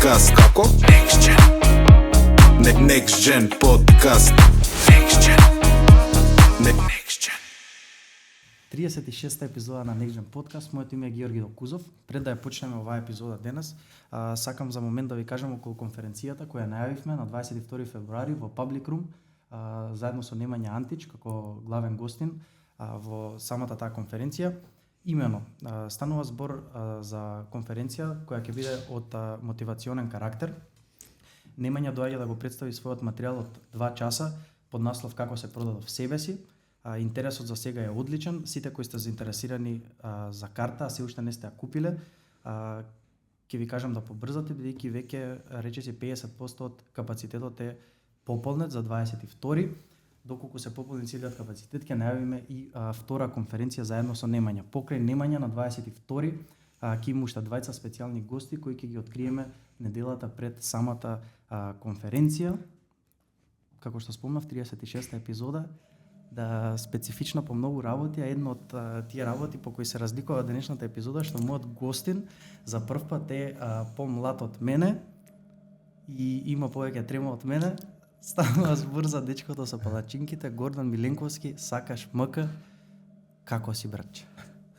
подкаст. Како? Next Gen. Next Gen подкаст. Next Gen. Next Gen. 36-та епизода на Next Gen подкаст. Моето име е Георги Докузов. Пред да ја почнеме оваа епизода денес, сакам за момент да ви кажам околу конференцијата која најавивме на 22 февруари во Public Room, заедно со Немања Антич како главен гостин во самата таа конференција. Имено, станува збор за конференција која ќе биде од мотивационен карактер. Немања доаѓа да го представи својот материјал од 2 часа под наслов Како се продадов себе си. Интересот за сега е одличен. Сите кои сте заинтересирани за карта, а се уште не сте ја купиле, ќе ви кажам да побрзате, бидејќи веќе речиси 50% од капацитетот е пополнет за 22. Доколку се пополни целиот капацитет, ќе најавиме и втора конференција заедно со Немања. Покрај Немања на 22 ќе има уште двајца специјални гости кои ќе ги откриеме неделата пред самата конференција. Како што спомнав, 36-та епизода, да специфична по многу работи, а едно од тие работи по кои се разликува денешната епизода што мојот гостин за прв пат е помлад од мене и има повеќе трема од мене. Станува збор за дечкото со палачинките, Гордан Миленковски, сакаш МК. Како си, братче?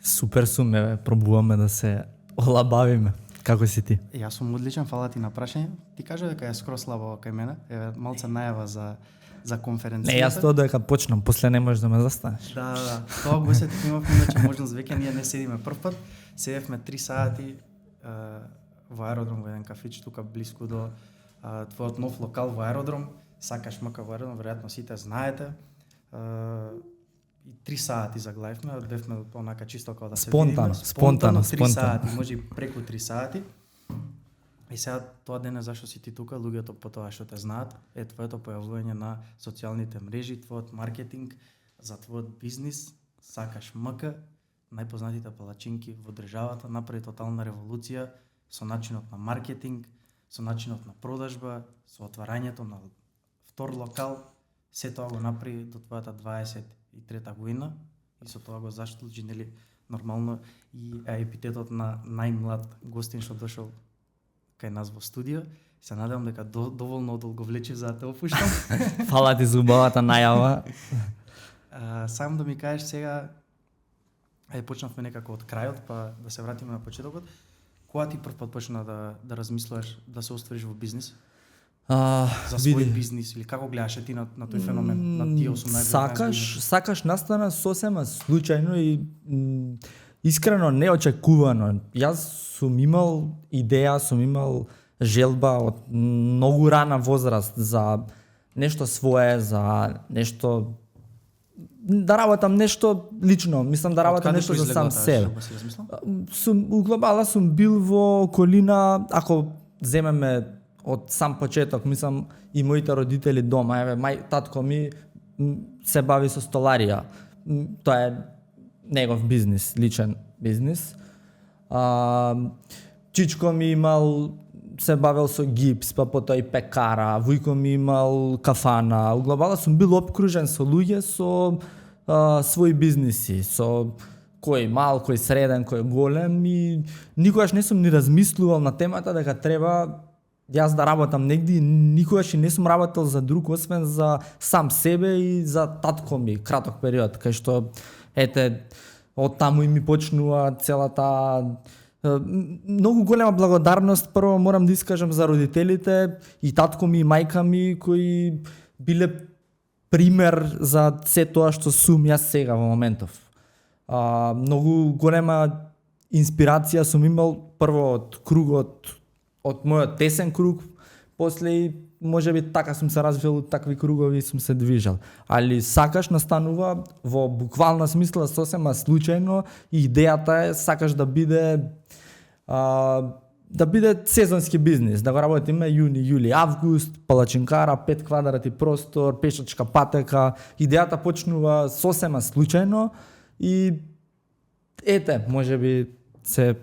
Супер сум, пробуваме да се олабавиме. Како си ти? Јас сум одличен, фала ти на прашање. Ти кажа дека е скроз слабо кај мене, малце најава за конференцијата. Не, јас тоа дека почнам, после не можеш да ме застанеш. Да, тоа го сетив, имавме иначе можност, веќе ние не седиме прв пат, седевме 3 сати во аеродром во еден кафич тука блиску до твојот нов локал во аеродром. Сакаш МК во аеродром, веројатно сите знаете. И 3 сати заглавивме, бевме онака чисто како да се видиме. Спонтано. 3 сати, може и преку 3 сати. И сега тоа денес зашто си ти тука, луѓето по тоа што те знаат, е твоето појавување на социјалните мрежи, твојот маркетинг за твојот бизнис. Сакаш МК, најпознатите палачинки во државата, направи тотална револуција со начинот на маркетинг, со начинот на продажба, со отварањето на втор локал. Се тоа го направи до твојата 23-та година и со тоа го заслужи, нели, нормално и епитетот на најмлад гостин што дошол кај нас во студио. Се надевам дека доволно одолго влечи за да те опуштам. Фала ти за убавата најава. Сам да ми кажеш сега, почнавме некако од крајот, па да се вратиме на почетокот. Кога ти прв пат почна да размислуваш да се оствариш во бизнис? За свој бизнис или како гледаше ти на тој феномен на тие 18 Сакаш настана сосема случајно и искрено неочекувано. Јас сум имал идеја, сум имал желба од многу рана возраст за нешто свое, за нешто да работам нешто лично, мислам да работам нешто за сам себе. У глобала сум бил во околина, ако земеме од сам почеток, мислам и моите родители дома, татко ми се бави со столарија. Тоа е негов бизнис, личен бизнис. Чичко ми имал, се бавел со гипс, па потоа и пекара, вујко ми имал кафана. У глобала сум бил опкружен со луѓе со своји бизниси, со кој мал, кој среден, кој голем и никогаш не сум ни размислувал на темата дека треба јас да работам негде, никогаш и не сум работел за друг, освен за сам себе и за татко ми, краток период, кај што, од таму и ми почнува целата многу голема благодарност. Прво морам да искажам за родителите, и татко ми и мајка ми, кои биле пример за се тоа што сум јас сега во моментов. Многу голема инспирација сум имал прво од кругот, од мојот тесен круг, после и можеби така сум се развил, такви кругови сум се движел. Али сакаш настанува во буквална смисла сосема случајно и идејата е сакаш да биде сезонски бизнис, да го работиме јуни, јули, август, палачинкара, 5 квадрати простор, пешачка патека. Идејата почнува сосема случајно и можеби се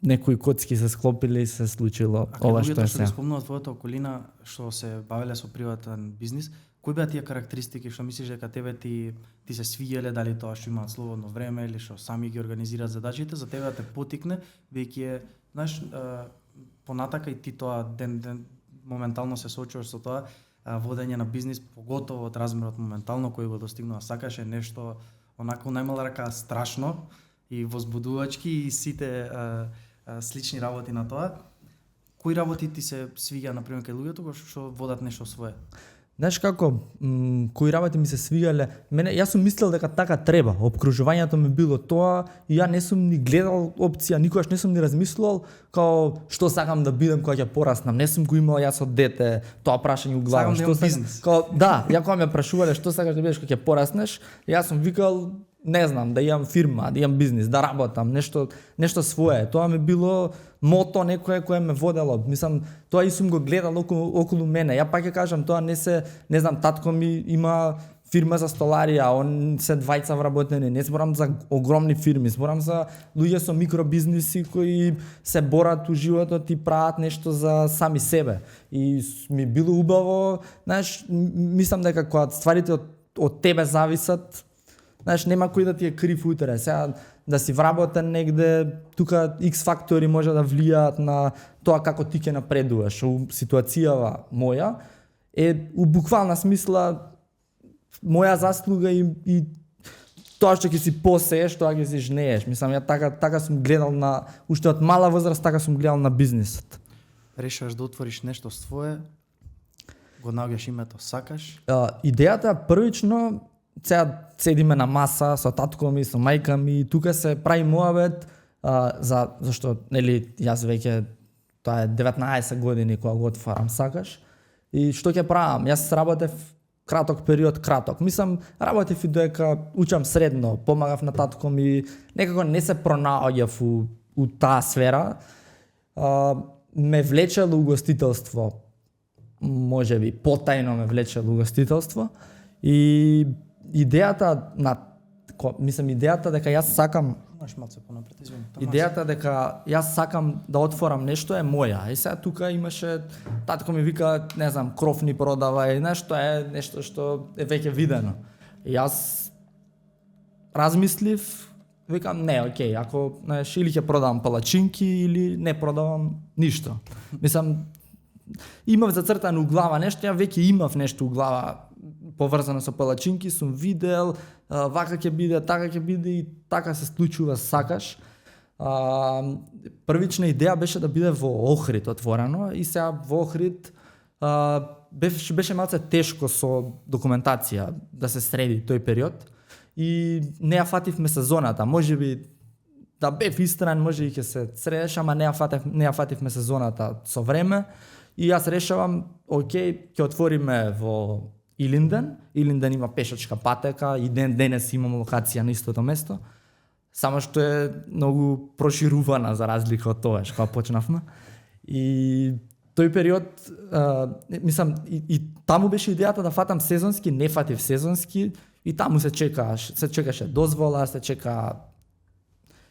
некои коцки се склопиле и се случило ова што е сега. Ако спомнува твојата околина што се бавеле со приватен бизнис, кои беа тие карактеристики што мислиш дека тебе ти се свиѓале, дали тоа што имаат слободно време или што сами ги организираат задачите, за тебе да те потикне, веќе знаеш, понатака и ти тоа ден моментално се соочуваш со тоа, водење на бизнис, поготово од размерот моментално кој го достигнува, сакаш е нешто онако најмала рака страшно и возбудувачки и сите слични работи на тоа. Кои работи ти се свиѓа на пример кај луѓето што водат нешто свое? Знаеш како, кои работи ми се свигале, јас сум мислел дека така треба, обкружувањето ми било тоа и ја не сум ни гледал опција, никогаш не сум ни размислувал као што сакам да бидам кога ќе пораснам, не сум го имал јас од дете тоа прашање у глава, што бизнес. Да, ја кога ме прашувале што сакаш да бидеш кога ќе пораснеш, јас сум викал не знам, да имам фирма, да имам бизнис, да работам, нешто свое. Тоа ми било мото некое кое ме водело. Мислам, тоа и сум го гледал околу мене. Ја пак ќе кажам, тоа не знам, татко ми има фирма за столарија, он се двајца вработени, не зборам за огромни фирми, зборам за луѓе со микробизниси кои се борат у животот и прават нешто за сами себе. И ми било убаво, знаеш, мислам дека кога стварите од тебе зависат, знаеш, нема кој да ти е крив утре. Сега да си вработен негде, тука X фактори може да влијаат на тоа како ти ќе напредуваш. У ситуацијава моја е у буквална смисла моја заслуга и тоа што ќе си посееш, тоа ќе си жнееш. Мислам, ја така сум гледал на уште од мала возраст, така сум гледал на бизнисот. Решаваш да отвориш нешто свое, го наоѓаш името, сакаш. Идејата првично, сега седиме на маса со татко ми, со мајка ми, тука се прави муабет зашто нели јас веќе тоа е 19 години кога го отварам сакаш. И што ќе правам? Јас работев краток период. Мислам, работев и доека учам средно, помагав на татко ми, некако не се пронаоѓав у таа сфера. Ме влечело угостителство, можеби потајно ме влечело угостителство и идејата дека јас сакам идејата дека јас сакам да отворам нешто е моја. И сега тука имаше, татко ми вика, не знам, крофни продава и нешто што е веќе видено. И јас размислив, викам, не, окей, ако, знаеш, или ќе продавам палачинки или не продавам ништо. Мислам, имав зацртано у глава нешто, ја веќе имав нешто у глава поврзано со палачинки, сум видел, вака ќе биде, така ќе биде и така се случува сакаш. Првична идеја беше да биде во Охрид отворено и сега во Охрид беше малце тешко со документација да се среди тој период и не ја фативме сезоната. Можеби да бев истран, може и ќе се средеш, ама не ја фативме сезоната со време и јас решавам, окей, ќе отвориме во Илинден има пешачка патека и денес имам локација на истото место, само што е многу проширувана за разлика од тоа кога почнавме. И тој период, мислам, и таму беше идејата да фатам сезонски, не фатив сезонски и таму се чекаше дозвола, се чека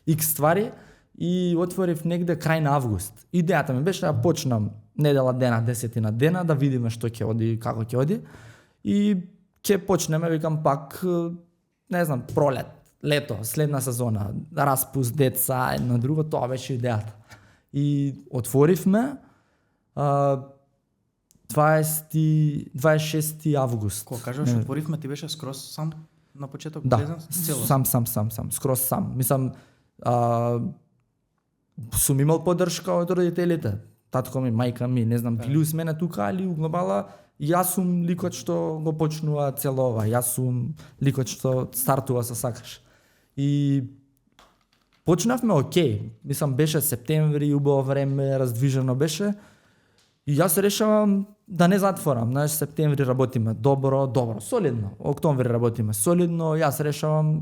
X ствари и отворив негде крај на август. Идејата ми беше да почнам недела дена, 10 дена, да видиме што ќе оди, како ќе оди. И ќе почнеме, викам пак, не знам, пролет, лето, следна сезона, распуст, деца, едно друго, тоа беше идејата. И отворивме 26 август. Кога кажеш отворивме, ти беше скроз сам на почеток? Да, сам, скроз сам. Мислам, сум имал поддршка од родителите, татко ми, мајка ми, не знам, били с мене тука, али у глобала јас сум ликот што го почнува цело ова, јас сум ликот што стартува со сакаш. И почнавме окей, мислам беше септември, убаво време, раздвижено беше. И јас решавам да не затворам, знаеш, септември работиме добро, солидно. Октомври работиме солидно, јас решавам,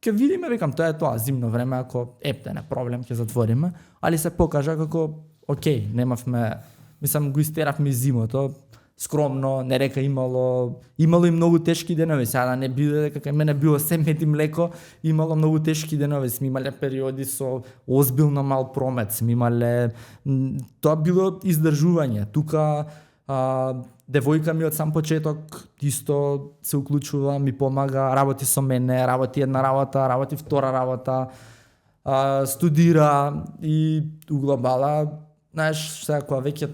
ќе видиме, викам, тоа е тоа, зимно време, ако не проблем, ќе затвориме, али се покажа како окей, немавме, мислам, го истеравме зимото, скромно, не река имало и многу тешки денови, сега да не биде дека кај мене било се мед и млеко, имало многу тешки денови, сме имале периоди со озбилно мал промет, сме имале, тоа било издржување, тука девојка ми од сам почеток исто се уклучува, ми помага, работи со мене, работи една работа, работи втора работа, студира и у глобала знаеш, сега кога веќе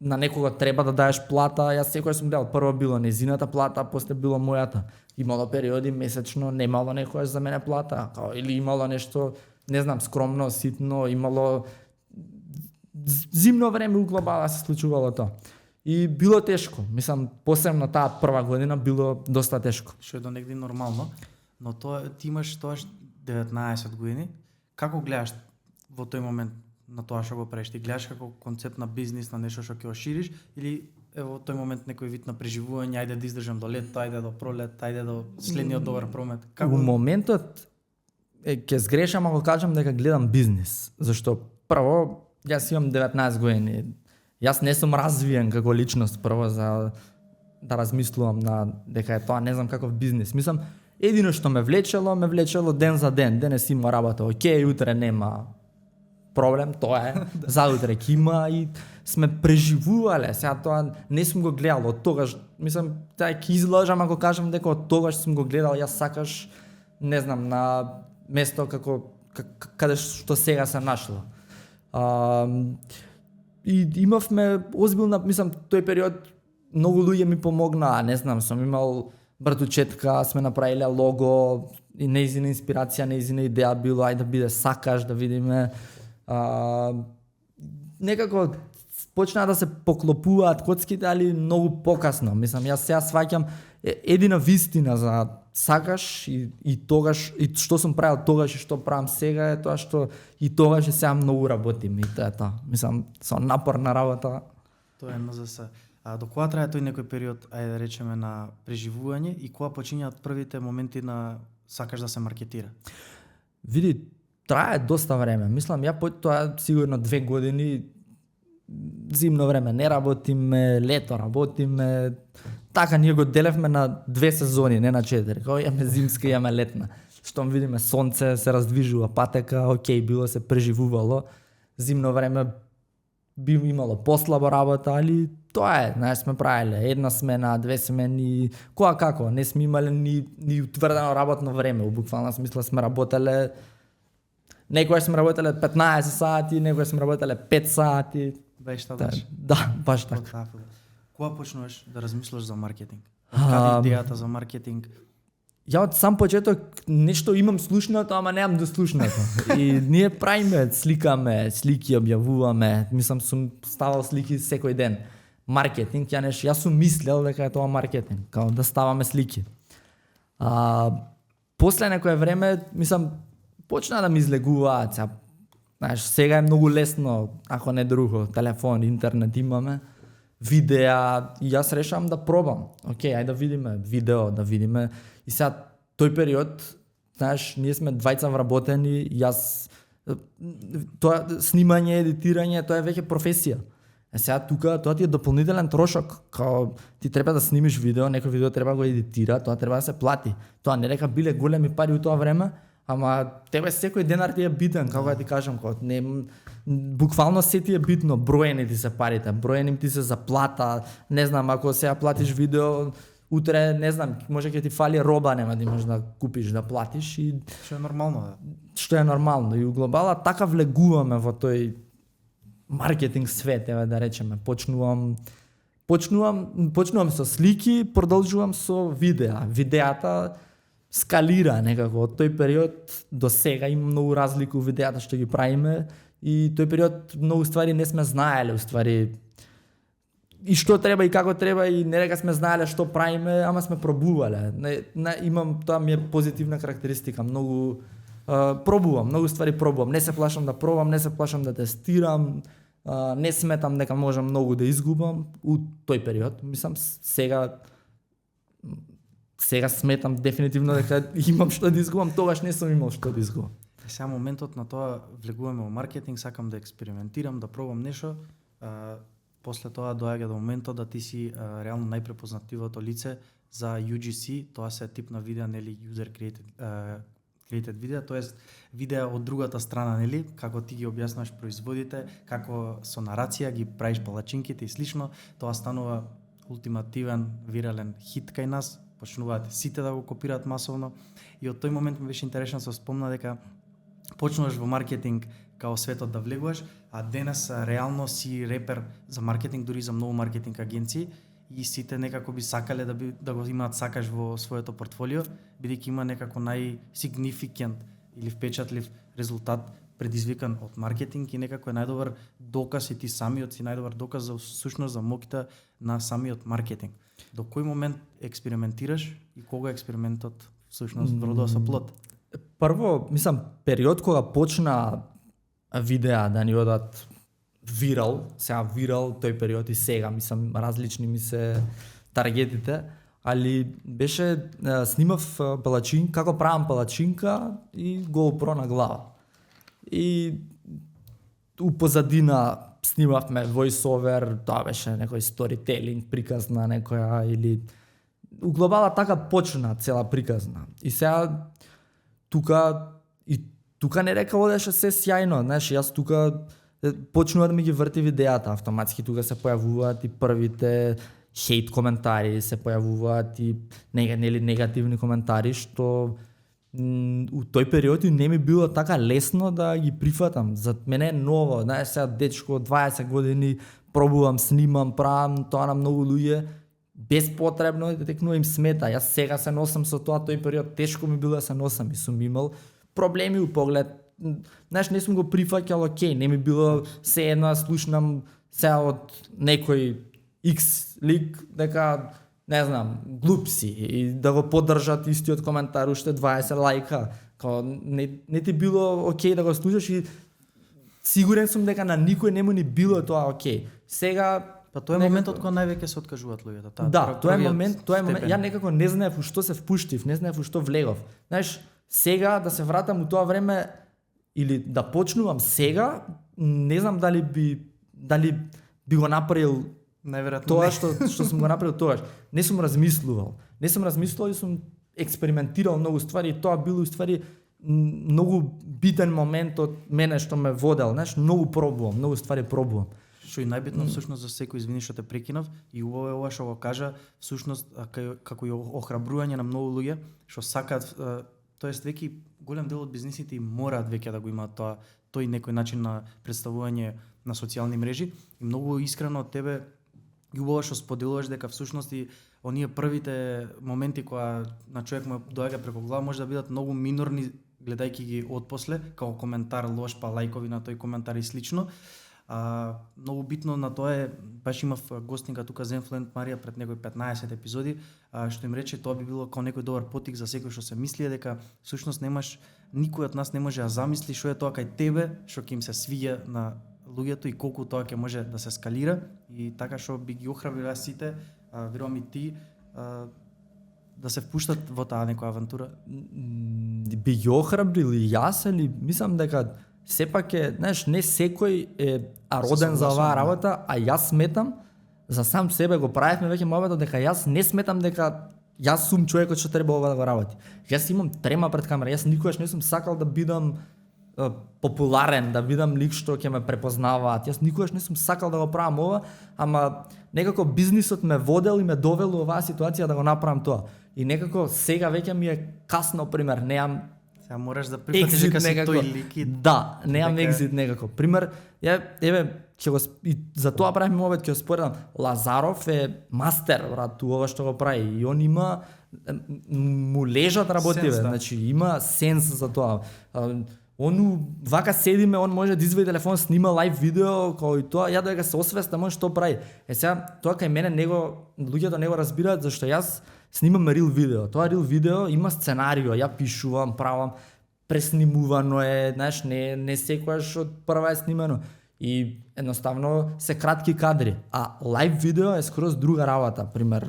на некого треба да даеш плата, јас секогаш сум гледал, прво било незината плата, а после било мојата. Имало периоди месечно, немало некојаш за мене плата, или имало нешто, не знам, скромно, ситно, имало зимно време у глобала се случувало тоа. И било тешко. Мислам, посебно таа прва година било доста тешко. Што е до негде нормално, но тоа ти имаш тоаш 19 години. Како гледаш во тој момент на тоа што го правиш? Ти гледаш како концепт на бизнис, на нешто што ќе го шириш, или во тој момент некој вид на преживување, ајде да издржам до лет, ајде до пролет, ајде до следниот добар промет? Во моментот ќе сгрешам ако кажам дека гледам бизнис, зашто прво јас имам 19 години. Јас не сум развиен како личност прво за да размислувам на дека е тоа не знам каков бизнис. Мислам, едино што ме влечело ден за ден. Денес има работа, окей, утре нема проблем, тоа е. Заутре ќе има и сме преживувале. Сега тоа не сум го гледал од тогаш. Мислам, таа ќе излажам ако кажам дека од тогаш сум го гледал, јас сакаш, не знам, на место како каде што сега се нашла. И имавме озбилна, мислам, тој период многу луѓе ми помогнаа, не знам, сум имал братучетка, сме направиле лого и нејзина инспирација, нејзина идеја било ајде да биде сакаш, да видиме. Некако почнаа да се поклопуваат коцките, али многу покасно. Мислам, јас сега сваќам едина вистина за сакаш и тогаш, и што сум правил тогаш и што правам сега е тоа што и тогаш и сега многу работим и тоа е тоа. Мислам, со напорна работа. Тоа е НЗС. А до кога трае тој некој период, ајде да речеме, на преживување и кога почињаат првите моменти на сакаш да се маркетира? Види, трае доста време. Мислам, тоа сигурно 2 години, зимно време не работиме, лето работиме. Така ние го делевме на 2 сезони, не на 4. Као имаме зимска, имаме летна. Штом видиме сонце, се раздвижува патека, окей, било се преживувало. Зимно време би имало послаба работа, али тоа е, знаеш, сме правиле 1 смена, 2 смени, која како, не сме имале ни утврдено работно време, у буквална смисла сме работеле, некојаш сме работеле 15 сати, некојаш сме работеле 5 сати. Баш така. Да, баш така. Кога почнуваш да размислуваш за маркетинг? Каде идејата за маркетинг? Ја од сам почеток нешто имам слушнато, ама немам да слушнато. И ние правиме, сликаме, слики објавуваме, мислам сум ставал слики секој ден. Маркетинг, јас сум мислел дека е тоа маркетинг, као да ставаме слики. После некое време, мислам, почна да ми излегуваат. Знаеш, сега е многу лесно, ако не друго, телефон, интернет имаме, видеа, и јас решам да пробам. Океј, ајде да видиме видео, да видиме. И сега тој период, знаеш, ние сме двајца вработени, јас тоа снимање, едитирање, тоа е веќе професија. Сега тука тоа ти е дополнителен трошок, као ти треба да снимиш видео, некој видео треба да го едитира, тоа треба да се плати. Тоа не дека биле големи пари у тоа време, ама тебе секој денар ти е битен, како да ти кажам, као не буквално се ти е битно, броени ти се парите, броени ти се за плата, не знам, ако сега платиш видео, утре, не знам, може ќе ти фали роба, нема да можеш да купиш, да платиш и Што е нормално, да. Што е нормално и у глобала така влегуваме во тој маркетинг свет, еве да речеме. Почнувам со слики, продолжувам со видеа. Видеата скалира некако од тој период до сега, има многу разлики у видеата што ги правиме и тој период многу ствари не сме знаеле, уствари и што треба и како треба и не дека сме знаеле што правиме, ама сме пробувале. Имам, тоа ми е позитивна карактеристика, многу пробувам, многу ствари пробувам, не се плашам да пробам, не се плашам да тестирам, не сметам дека можам многу да изгубам у тој период. Мислам, сега сметам дефинитивно дека имам што да изгубам, тогаш не сум имал што да изгубам. Сега моментот на тоа влегуваме во маркетинг, сакам да експериментирам, да пробам нешто, после тоа доаѓа до моментот да ти си реално најпрепознатливото лице за UGC, тоа се тип на видеа, нели, user created видеа, тоест видеа од другата страна, нели, како ти ги објаснуваш производите, како со нарација ги правиш палачинките и слично, тоа станува ултимативен вирален хит кај нас, почнуваат сите да го копираат масовно и од тој момент ми беше интересно да се спомна дека почнуваш во маркетинг као светот да влегуваш, а денес реално си репер за маркетинг, дури за многу маркетинг агенции и сите некако би сакале да го имаат сакаш во своето портфолио, бидејќи има некако најсигнификант или впечатлив резултат предизвикан од маркетинг и некако е најдобар доказ и ти самиот си најдобар доказ за всушност за моќта на самиот маркетинг. До кој момент експериментираш и кога експериментот всушност вродува со плод? Прво, мислам, период кога почна видеа да ни одат вирал, сега вирал тој период и сега, мислам, различни ми се таргетите, али беше, снимав палачинка, како правам палачинка и GoPro на глава. И у позадина снимавме voiceover, тоа беше некој storytelling, приказна некоја или у глобала така почна цела приказна. И сега тука не река одеше се сјајно, знаеш, јас тука почнува да ми ги врти видеата автоматски, тука се појавуваат и првите хейт коментари, се појавуваат и негативни коментари, што у тој период не ми било така лесно да ги прифатам. За мене е ново, знаеш, сега дечко 20 години пробувам, снимам, правам тоа на многу луѓе, безпотребно и текнува им смета. Јас сега се носам со тоа, тој период тешко ми било да се носам и сум имал проблеми у поглед. Знаеш, не сум го прифаќал, окей, не ми било се едно слушнам сега од некој X лик дека не знам, глуп си и да го поддржат истиот коментар уште 20 лајка. Као не ти било окей да го слушаш и сигурен сум дека на никој не му ни било тоа окей. Сега Па тоа е моментот кога највеќе се откажуваат луѓето. Да, тоа е момент, ја некако не знаев у што се впуштив, не знаев у што влегов. Знаеш, сега да се вратам у тоа време или да почнувам сега, не знам дали би го направил најверојатно тоа што сум го направил тогаш. Не сум размислувал и сум експериментирал многу ствари и тоа било уствари многу битен момент од мене што ме водел, знаеш, многу ствари пробувам. Што и најбитно всушност за секој, извини што те прекинав, и убаво е ова што го кажа, всушност како и охрабрување на многу луѓе што сакаат, тоест веќе голем дел од бизнисите мораат веќе да го имаат тој некој начин на представување на социјални мрежи и многу искрено од тебе и убаво што споделуваш дека всушност и оние првите моменти кога на човек му доаѓа преку глава може да бидат многу минорни гледајќи ги отпосле, како коментар лош, па лајкови на тој коментар и слично. Многу битно на тоа е, баш имав гостинка тука Zenfluent Марија пред некои 15 епизоди, што им рече тоа би било како некој добар потик за секој што се мисли дека всушност никој од нас не може да замисли што е тоа кај тебе, што ќе им се свиѓа на луѓето и колку тоа ќе може да се скалира и така што би ги охрабрил сите, верувам и ти, да се впуштат во таа некоја авантура. Би ги охрабрил и јас, или мислам дека сепак е, знаеш, не секој е роден за оваа работа, а јас сметам, за сам себе го правевме веќе моменот дека јас не сметам дека јас сум човекот што треба ова да го работи. Јас имам трема пред камера, јас никогаш не сум сакал да бидам популарен, да бидам лик што ќе ме препознаваат. Јас никогаш не сум сакал да го правам ова, ама некако бизнисот ме водел и ме довел у оваа ситуација да го направам тоа. И некако сега веќе ми е касно, пример, неам сега мораш да прифатиш дека си тој лик. Да, неам екзит некако. Пример, ќе го и за тоа правиме овој ќе го споредам. Лазаров е мастер, брат, ова што го прави и он има му лежат работиве, значи има сенс за тоа. Он вака седиме, он може да извади телефон, снима лайв видео, кој тоа, ја дека се освестам он што прави. Сега тоа кај мене луѓето не го разбираат зашто јас снимам рил видео. Тоа рил видео има сценарио, ја пишувам, правам, преснимувано е, знаеш, не секојаш од прва е снимано. И едноставно се кратки кадри, а лайв видео е скроз друга работа. Пример,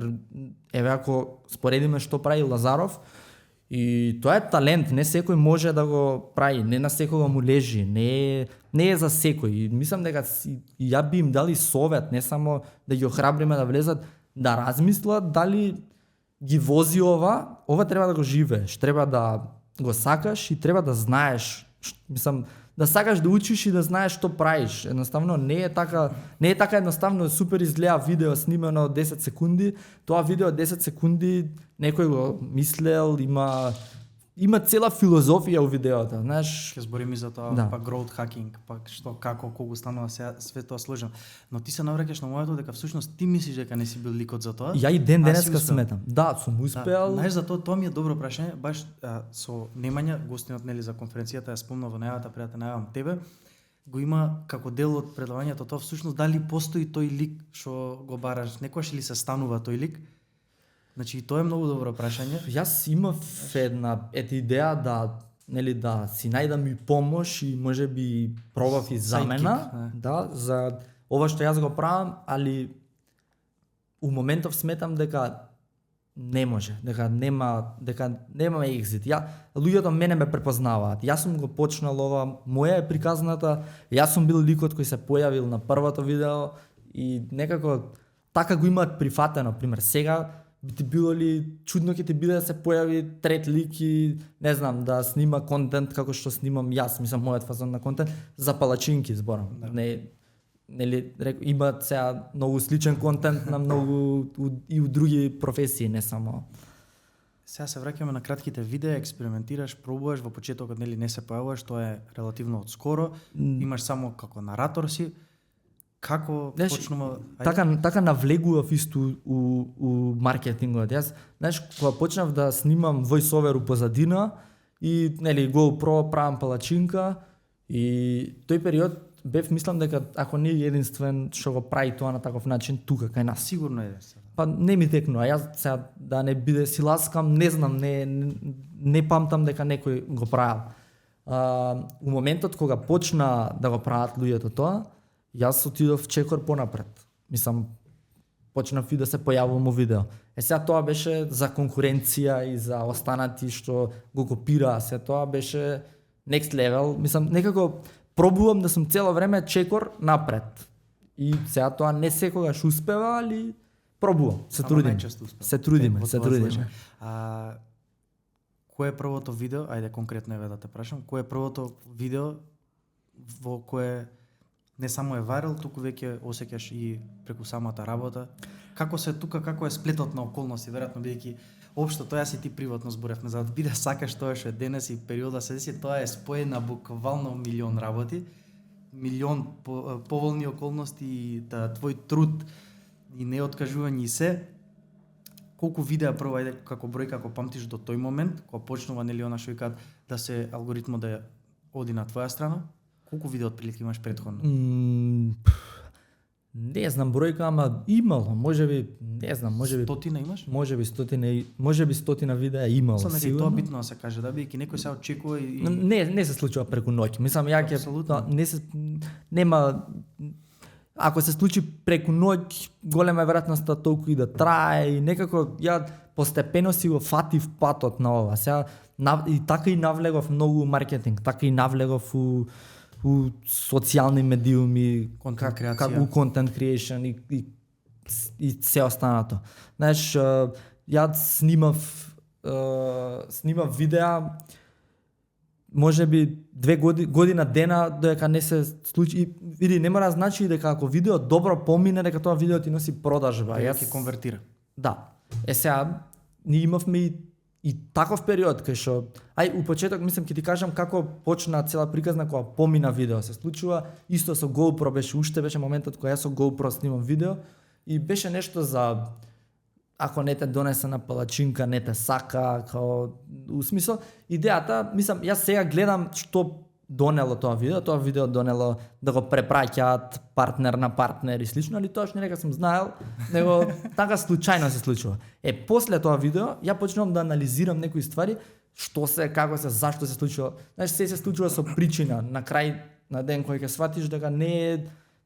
еве ако споредиме што прави Лазаров, и тоа е талент, не секој може да го прави, не на секој му лежи, не е за секој. И мислам дека ја би им дали совет, не само да ги охрабриме да влезат, да размислат дали ги вози ова треба да го живееш, треба да го сакаш и треба да знаеш, мислам, да сакаш да учиш и да знаеш што правиш. Едноставно не е така едноставно, супер изгледа видео снимено 10 секунди, тоа видео 10 секунди некој го мислел, има има цела филозофија у видеото, знаеш. Ќе збориме и за тоа, Да. па growth hacking, па што, како, колку станува све тоа сложено. Но ти се навраќаш на моето дека всушност ти мислиш дека не си бил ликот за тоа. Ја и ден а си денеска успел. сметам. Да, сум успеал. Знаеш, за тоа ми е добро прашање, баш со Немања, гостинот нели за конференцијата ја спомна во најавата, пред да најавам тебе, го има како дел од предавањето тоа всушност дали постои тој лик што го бараш, некојаш ли се станува тој лик? Значи и тоа е многу добро прашање. Јас имав една идеја да си најдам и помош и можеби пробав и замена, Sidekick, да, за ова што јас го правам, али у моментов сметам дека не може, дека нема екзит. Луѓето мене ме препознаваат. Јас сум го почнал ова, моја е приказната, јас сум бил ликот кој се појавил на првото видео и некако така го имаат прифатено. Пример, сега би ти било ли чудно ќе ти биде да се појави трет лик и не знам да снима контент како што снимам јас, мислам мојот фазон на контент за палачинки зборам. Да. Нели има сега многу сличен контент на многу и у други професии, не само. Сега се враќаме на кратките видеа, експериментираш, пробуваш, во почетокот нели не се појавуваш, тоа е релативно одскоро, имаш само како наратор си. Како Знаеш, почнува? Така навлегував исто у маркетингот. Јас, знаеш, кога почнав да снимам voice-over у позадина и нели GoPro правам палачинка и тој период бев мислам дека ако не е единствен што го прави тоа на таков начин тука кај нас. Сигурно е. Па не ми текнува. Јас сега да не биде си ласкам, не знам, не памтам дека некој го правил. У моментот кога почна да го прават луѓето тоа, јас отидов чекор понапред. Мислам, почнав и да се појавувам у видео. Сега тоа беше за конкуренција и за останати што го копираа, се тоа беше next level. Мислам, некако пробувам да сум цело време чекор напред. И сега тоа не секогаш успева, али пробувам, се трудим. Се трудиме. Кој е првото видео, ајде конкретно еве да те прашам, кој е првото видео во кое не само е варел, туку веќе осеќаш и преку самата работа. Како се тука, како е сплетот на околности, веројатно бидејќи општо тоа си ти приватно зборевме, за да биде сакаш тоа што е денес и периода се деси, тоа е споена буквално милион работи, милион поволни околности и твој труд и неоткажување и се. Колку видеа прво ајде како број како памтиш до тој момент, кога почнува нели она што викаат да се алгоритмот да оди на твоја страна? Колку видеа отприлика имаш претходно? Не знам бројка, ама имало, можеби, не знам, можеби Стотина имаш? Можеби стотина видеа имало, Тоа сигурно. битно да се каже, да бидејќи некој се очекува и Не се случува преку ноќ. Мислам ја Апсолутно. нема ако се случи преку ноќ, голема е веројатноста толку и да трае и некако ја постепено си го фатив патот на ова. Сега и така и навлегов многу маркетинг, така и навлегов у социјални медиуми, Контент креација. како контент creation и се останато. Знаеш, ја снимав видеа можеби 2 година дена додека не се случи. Види, не мора значи дека ако видео добро помине, дека тоа видео ти носи продажба. Јас ќе конвертира. Да. Сега ние имавме и таков период кај што у почеток мислам ќе ти кажам како почна цела приказна кога помина видео. Се случува исто со GoPro, беше моментот кога јас со GoPro снимам видео и беше нешто за ако не те донесе на палачинка, не те сака, као у смисол идејата, мислам јас сега гледам што донело тоа видео донело да го препраќаат партнер на партнер и слично, али тоа што нека сум знаел, него така случајно се случува. После тоа видео ја почнувам да анализирам некои ствари, што се, како се, зашто се случува. Знаеш, се случува со причина, на крај на ден кој ќе сватиш дека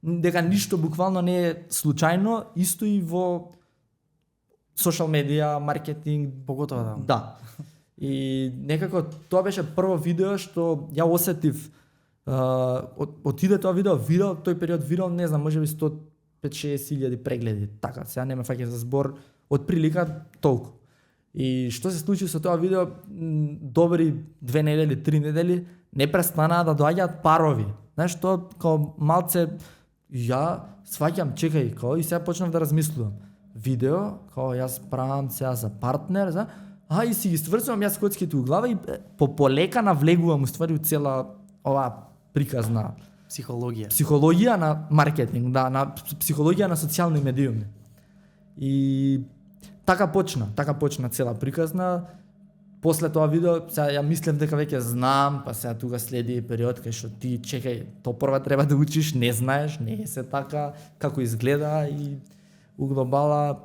дека ништо буквално не е случајно, исто и во социјал медија, маркетинг, Поготово да. И некако тоа беше прво видео што ја осетив отиде тоа видео вирал, тој период вирал, не знам, можеби 150-60 илјади прегледи, така, сега не ме фаќа за збор, од прилика толку. И што се случи со тоа видео, добри 2 недели, 3 недели, не престанаа да доаѓаат парови. Знаеш, тоа као малце, ја сваќам, чекај, као, и сега почнав да размислувам. Видео, као јас правам сега за партнер, и си ги стврсувам јас коцките у глава и полека навлегувам уствари у цела оваа приказна психологија на маркетинг, да, на психологија на социјални медиуми. И така почна цела приказна. После тоа видео, сега ја мислев дека веќе знам, па сега тука следи период кај што ти чекај, то прва треба да учиш, не знаеш, не е се така, како изгледа и у глобала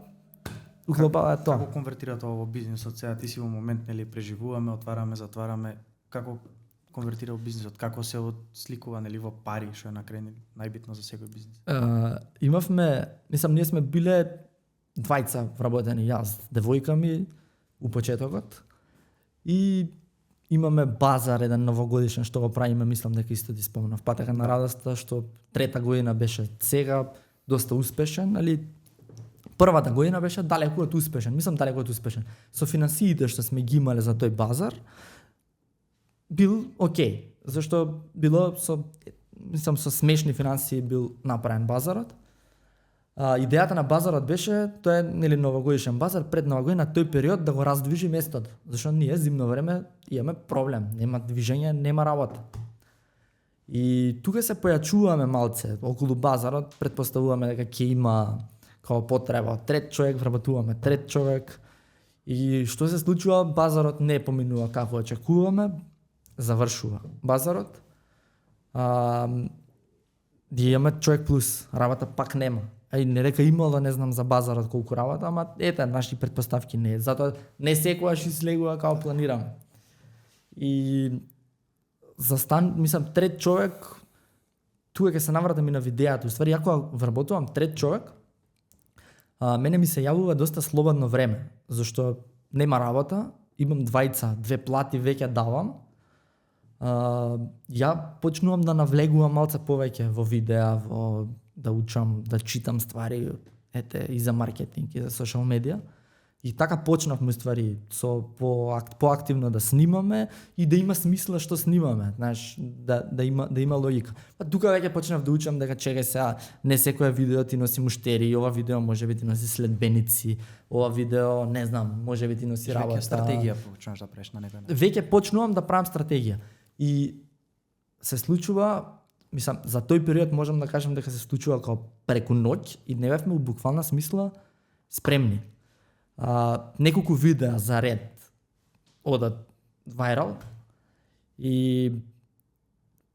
е тоа. Како конвертира тоа во бизнисот? Сега ти си во момент, нели, преживуваме, отвараме, затвараме, како конвертира во бизнисот, како се отсликува, нели, во пари, што е на крај најбитно за секој бизнис? Имавме, ние сме биле двајца вработени, јас, девојка ми у почетокот. И имаме базар, еден новогодишен што го правиме, мислам дека исто ти спомнав, Патека на радоста, што трета година беше сега доста успешен, али првата година беше далеку од успешен, Со финансиите што сме ги имале за тој базар, бил окей, зашто било со смешни финансии бил направен базарот. Идејата на базарот беше, тоа е нели новогодишен базар, пред нова година тој период да го раздвижи местото, зашто ние зимно време имаме проблем, нема движење, нема работа. И тука се појачуваме малце околу базарот, претпоставуваме дека ќе има како потреба, трет човек, вработуваме трет човек. И што се случува, базарот не поминува како очекуваме, завршува базарот. Имаме човек плюс, работа пак нема. Не дека имало, не знам за базарот колку работа, ама ете, наши претпоставки не е. Затоа не секогаш излегува како планираме. И мислам, трет човек, тука ќе се навратам и на видеото. Уствари, ако вработувам трет човек, мене ми се јавува доста слободно време, зашто нема работа, имам двајца, две плати веќе давам. Ја почнувам да навлегувам малце повеќе во видеа, да учам, да читам ствари, и за маркетинг, и за социјал медија. И така почнавме ствари со поактивно да снимаме и да има смисла што снимаме, знаеш, да има логика. Па тука веќе почнав да учам дека чекај сега, не секое видео ти носи муштери, ова видео можеби ти носи следбеници, ова видео, не знам, можеби ти носи работа. Веќе стратегија почнаш да правиш на некој начин. Веќе почнувам да правам стратегија. И се случува, мислам, за тој период можам да кажам дека се случува како преку ноќ и не бевме у буквална смисла спремни. Неколку видеа за ред одат вајрал и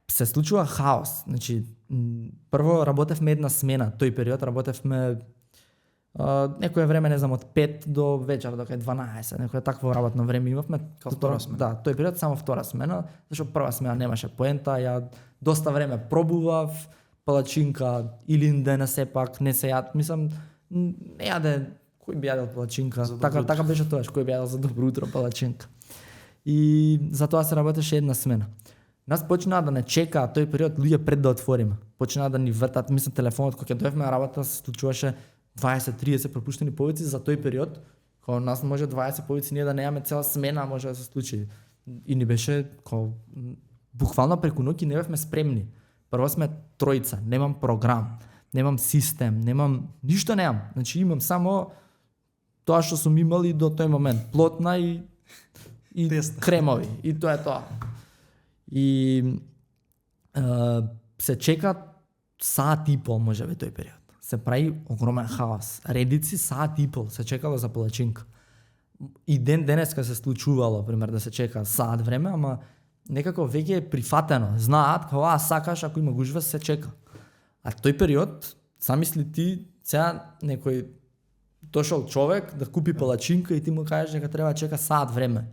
се случува хаос. Значи, прво работевме една смена, тој период работевме некое време, не знам, од 5 до вечер, до 12, некое такво работно време имавме. Втора смена. Да, тој период само втора смена, зашто прва смена немаше поента, ја доста време пробував, палачинка или дена сепак, не се јад, мислам, не јаде, кој би јадел палачинка, така беше тоа, кој би јадел за добро утро палачинка. И затоа се работеше една смена. Нас почнаа да не чекаат тој период луѓе пред да отвориме. Почнаа да ни вртат, мислам, телефонот кога ќе дојдовме на работа се случуваше 20-30 пропуштени повици за тој период, кога нас може 20 повици ние да немаме цела смена, може да се случи. И ни беше буквално преку ноќ не бевме спремни. Прво сме тројца, немам програм, немам систем, немам ништо немам. Значи имам само тоа што сум имал и до тој момент, плотна и кремови и тоа е тоа. И се чека саат и пол можеби тој период. Се прави огромен хаос. Редици саат и пол се чекало за палачинка. И денеска се случувало, пример, да се чека саат време, ама некако веќе е прифатено. Знаат, кога сакаш, ако има гужва, се чека. А тој период, замисли ти, сега некој дошол човек да купи палачинка и ти му кажеш дека треба да чека саат време.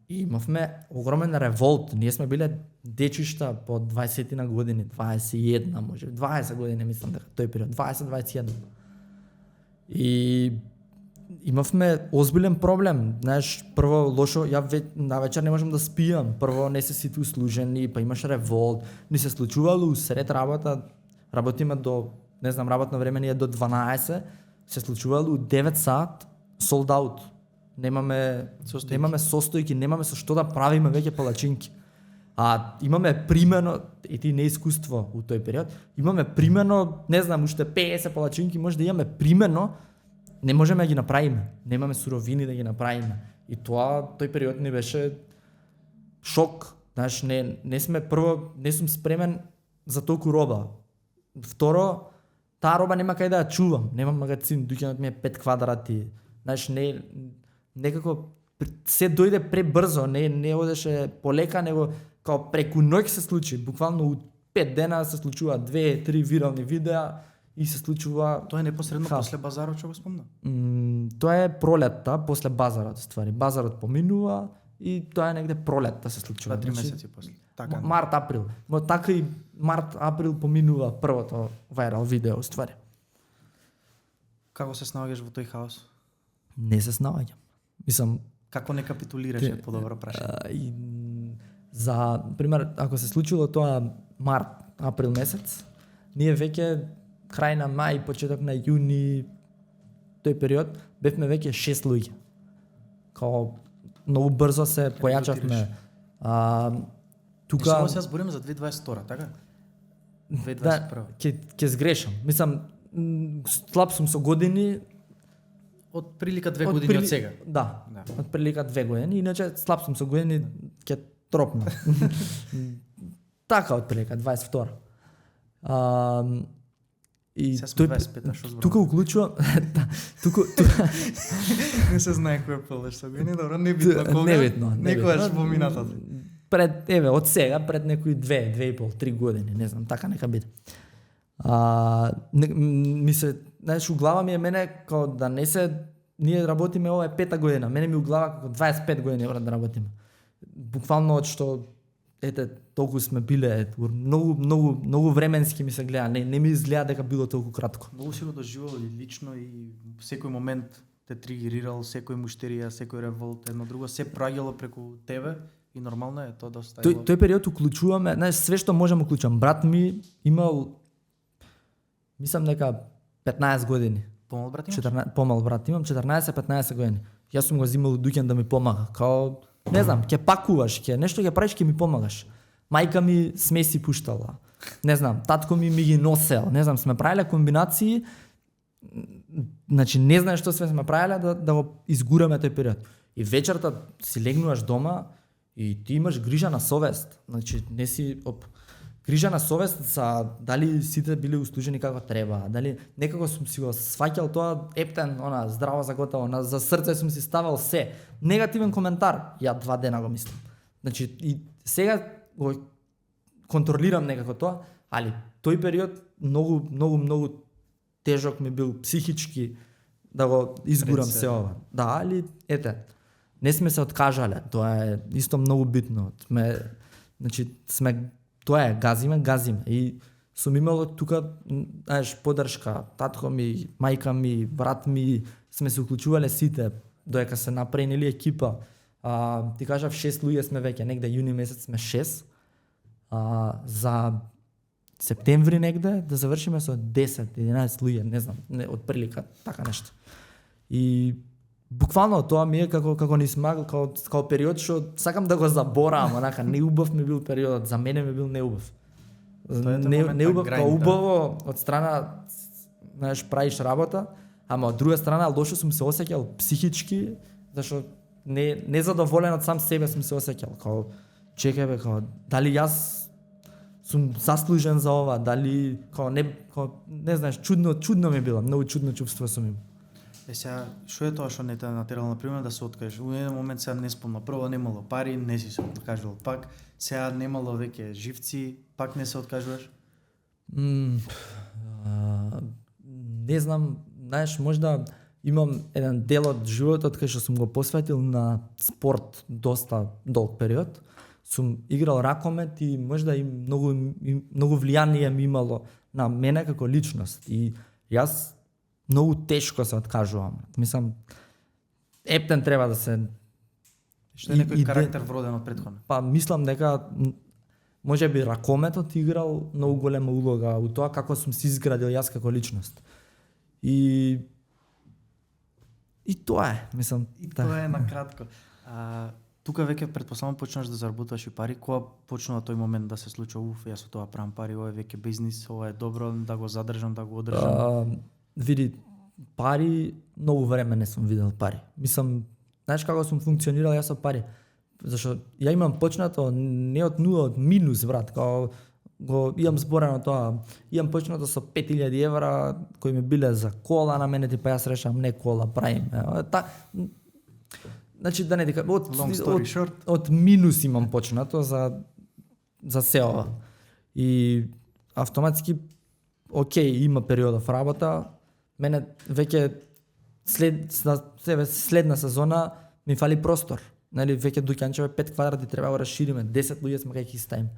И имавме огромен револт. Ние сме биле дечишта по 20 на години, 21 може, 20 години мислам дека тој период, 20-21. И имавме озбилен проблем. Знаеш, прво лошо, на вечер не можам да спијам. Прво не се сите услужени, па имаш револт. Ни се случувало усред работа, работиме до, не знам, работно време ни е до 12, се случувало 9 саат sold out. Немаме состојки, немаме со што да правиме веќе палачинки. Имаме примено, и ти неискуство у тој период, имаме примено, не знам, уште 50 палачинки може да имаме примено, не можеме да ги направиме. Немаме суровини да ги направиме. И тој период ни беше шок. Знаеш, не сме прво, не сум спремен за толку роба. Второ, таа роба нема кај да ја чувам. Немам магазин, дуќанот ми е 5 квадрати. Знаеш, некако се дојде пребрзо, не одеше полека, него као преку ноќ се случи. Буквално у 5 дена се случува 2-3 вирални видеа и се случува... Тоа е непосредно после базарот, што го спомна? Тоа е пролетта, после базарот, ствари. Базарот поминува и тоа е негде пролетта се случува. 2-3 месеци после. Така. Март, април. Така и март, април поминува првото вајрал видео, ствари. Како се снаоѓаш во тој хаос? Не се снаоѓам. Мислам, Како не капитулираше, подобро прашање. За пример, ако се случило тоа март, април месец, ние веќе крај на мај, почеток на јуни, тој период, бевме веќе 6 луѓе. Као многу брзо се појачавме. Тука... Сега зборим за 2022, така? 2021. Да, ќе сгрешам. Мислам, слаб сум со години. Од прилика 2 години од сега. Да, од прилика 2 години. Иначе слаб сум со години, ќе тропна. Така од прилика 22. И сега сме 25, што зборам? Тука уклучува... Не се знае кој е пълеш со години, добро, небитно кога. Небитно. Некојаш во минатото. Пред, од сега, пред некои 2,5-3 години, не знам, така нека биде. Ми се, знаеш, у глава ми е мене, као да не се, ние работиме, ова е 5-та година, мене ми у глава како 25 години да работиме. Буквално од што, толку сме биле, многу временски ми се гледа, не ми изгледа дека било толку кратко. Многу си го доживал и лично и секој момент те тригерирал, секој муштерија, секој револт, едно друго, се праѓало преку тебе. И нормално е тоа да оставило. Тој период уклучуваме, знаеш, све што можам уклучам. Брат ми имал, мислам дека 15 години. Помал брат имаш? Помал брат имам, 14-15 години. Јас сум го зимал дуќан да ми помага. Као, не знам, ќе пакуваш, ќе нешто ќе правиш, ќе ми помагаш. Мајка ми смеси пуштала. Не знам, татко ми ги носел. Не знам, сме правеле комбинации. Значи не знаеш што сме правеле да го изгураме тој период. И вечерта си легнуваш дома и ти имаш грижа на совест. Значи не си грижа на совест за дали сите били услужени како треба, дали некако сум си го сваќал тоа ептен, здраво за готово, за срце сум си ставал се. Негативен коментар, ја 2 дена го мислам. Значи и сега го контролирам некако тоа, али тој период многу тежок ми бил психички да го изгурам се ова. Да, али не сме се откажале, тоа е исто многу битно. Тоа е, газиме. И сум имал тука, знаеш, поддршка, татко ми, мајка ми, брат ми, сме се уклучувале сите, доека се напренили екипа. Ти кажав 6 луѓе сме веќе, негде јуни месец сме 6. За септември негде да завршиме со 10-11 луѓе, не знам, од прилика, така нешто. И буквално тоа ми е како ни смагал, како период што сакам да го заборавам, онака неубав ми бил периодот, за мене ми бил неубав. Неубав, па убаво од страна, знаеш, правиш работа, ама од друга страна лошо сум се осеќал психички, зашто незадоволен од сам себе сум се осеќал, као чекај бе, као дали јас сум заслужен за ова, дали не знаеш, чудно ми било, многу чудно чувство сум имал. Сега, што е тоа што не те натерало, например, да се откажеш? У еден момент сега не спомна. Прво немало пари, не си се откажувал пак. Сега немало веќе живци, пак не се откажуваш? Не знам, знаеш, можда имам еден дел од животот кај што сум го посветил на спорт доста долг период. Сум играл ракомет и можда и многу влијание ми имало на мене како личност. И јас многу тешко се откажувам. Мислам, ептен треба да се... Што е некој карактер вроден од претходно? Па мислам дека може би ракометот играл многу голема улога у тоа како сум се изградил јас како личност. И тоа е, мислам. Тоа е накратко. Тука веќе предпоставам почнаш да заработуваш и пари, кога почнува тој момент да се случува, јас со тоа правам пари, ова е веќе бизнис, ова е добро да го задржам, да го одржам. Види, пари, многу време не сум видел пари. Мислам, Знаеш како сум функционирал јас со пари? Зашто ја имам почнато не од нула, од минус, брат, као го имам зборено тоа. Имам почнато со 5000 евра кои ми биле за кола на мене, типа јас решам не кола, правим. Значи да не дека Long story short. од минус имам почнато за се ова. И автоматски окей, има периодов работа. Мене веќе следна сезона ми фали простор. Нели веќе дуќанчеве 5 квадрати треба да расшириме, 10 луѓе сме кај ќе ставим.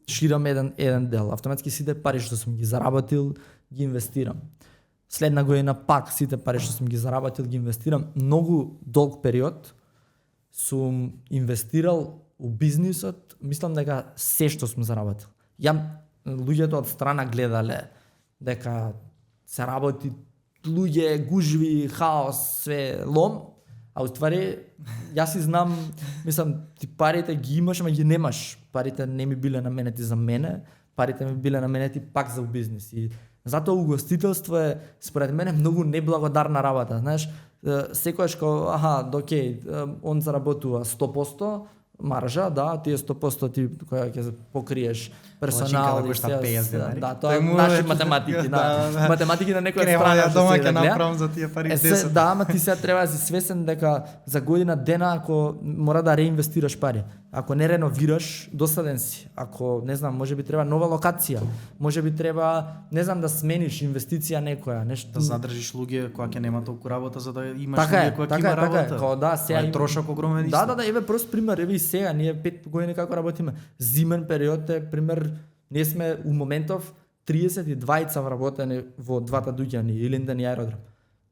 Ширам еден дел. Автоматски сите пари што сум ги заработил ги инвестирам. Следна година пак сите пари што сум ги заработил ги инвестирам. Многу долг период сум инвестирал у бизнисот, мислам дека се што сум заработил. Луѓето од страна гледале дека се работи луѓе, гужви, хаос, све лом, а уствари јас си знам, мислам, ти парите ги имаш, ама ги немаш. Парите не ми биле наменети за мене, парите ми биле наменети пак за бизнис. И затоа угостителство е според мене многу неблагодарна работа, знаеш, секојаш као окей, он заработува 100% маржа, да, тие 100% ти која ќе покриеш персонал и се. Да, тоа е наши математики, да. Математики на некоја страна што дома ќе направам за тие пари 10. Да, ама ти сега треба да си свесен дека за година дена ако мора да реинвестираш пари, ако не реновираш, досаден си. Ако не знам, можеби треба нова локација, можеби треба, не знам, да смениш инвестиција некоја, нешто. Да задржиш луѓе кои ќе нема толку работа за да имаш луѓе кои ќе има работа. Така е, да, сега е трошок огромен исто. Да, еве прост пример, еве и сега ние 5 години како работиме. Зимен период е пример, ние сме у моментов 32 вработени во двата дуќани, Илинден и Аеродром.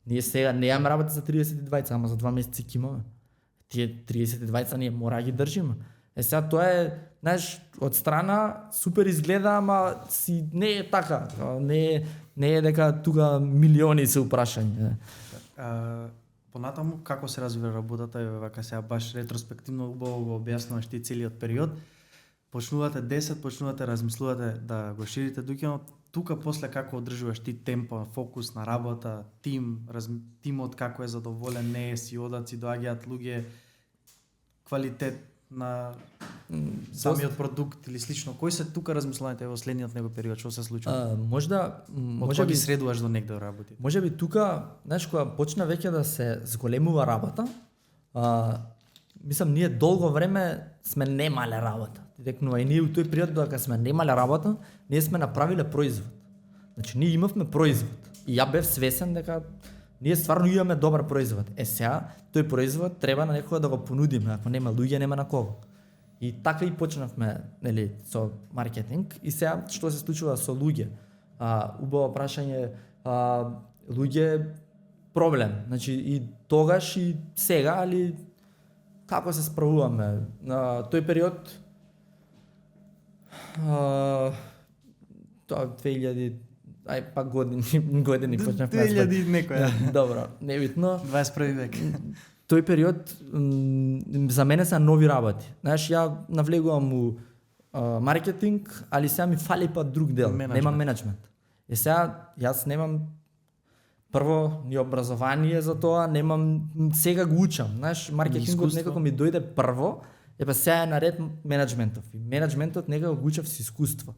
Ние сега немаме работа за 32, ама за 2 месеци ќе имаме. Тие 32 ние мора да ги држиме. Сега тоа е, знаеш, од страна супер изгледа, ама си не е така. Не е дека тука милиони се упрашања. Понатаму како се развива работата, вака сега баш ретроспективно убаво го објаснуваш ти целиот период. Почнувате 10, почнувате размислувате да го ширите дуќанот. Тука после како одржуваш ти темпо, фокус на работа, тимот како е задоволен, не е си одат, си доаѓаат луѓе, квалитет на самиот продукт или слично. Кои се тука размислувањата во следниот него период, што се случува? Може би средуваш до негде да работи. Можеби тука, знаеш, кога почна веќе да се зголемува работа, мислам ние долго време сме немале работа. Декнува и ние у тој период кога сме немале работа, ние сме направиле производ. Значи ние имавме производ. И ја бев свесен дека ние стварно имаме добар производ. Сега тој производ треба на некој да го понудиме, ако нема луѓе, нема на кого. И така и почнавме, нели, со маркетинг. И сега што се случува со луѓе? Убаво прашање, луѓе проблем. Значи и тогаш и сега, али како се справуваме? Тој период тоа 2000 пак години почнавме. 2000 некоја. Добро, небитно. 21 век. Тој период за мене се нови работи. Знаеш, ја навлегувам у маркетинг, али сега ми фали па друг дел. Немам менеджмент. Сега јас немам прво ни образование за тоа, немам, сега го учам. Знаеш, маркетингот некако ми дојде прво, сега е наред менеджментов. И менеджментот некако го учев с искуство.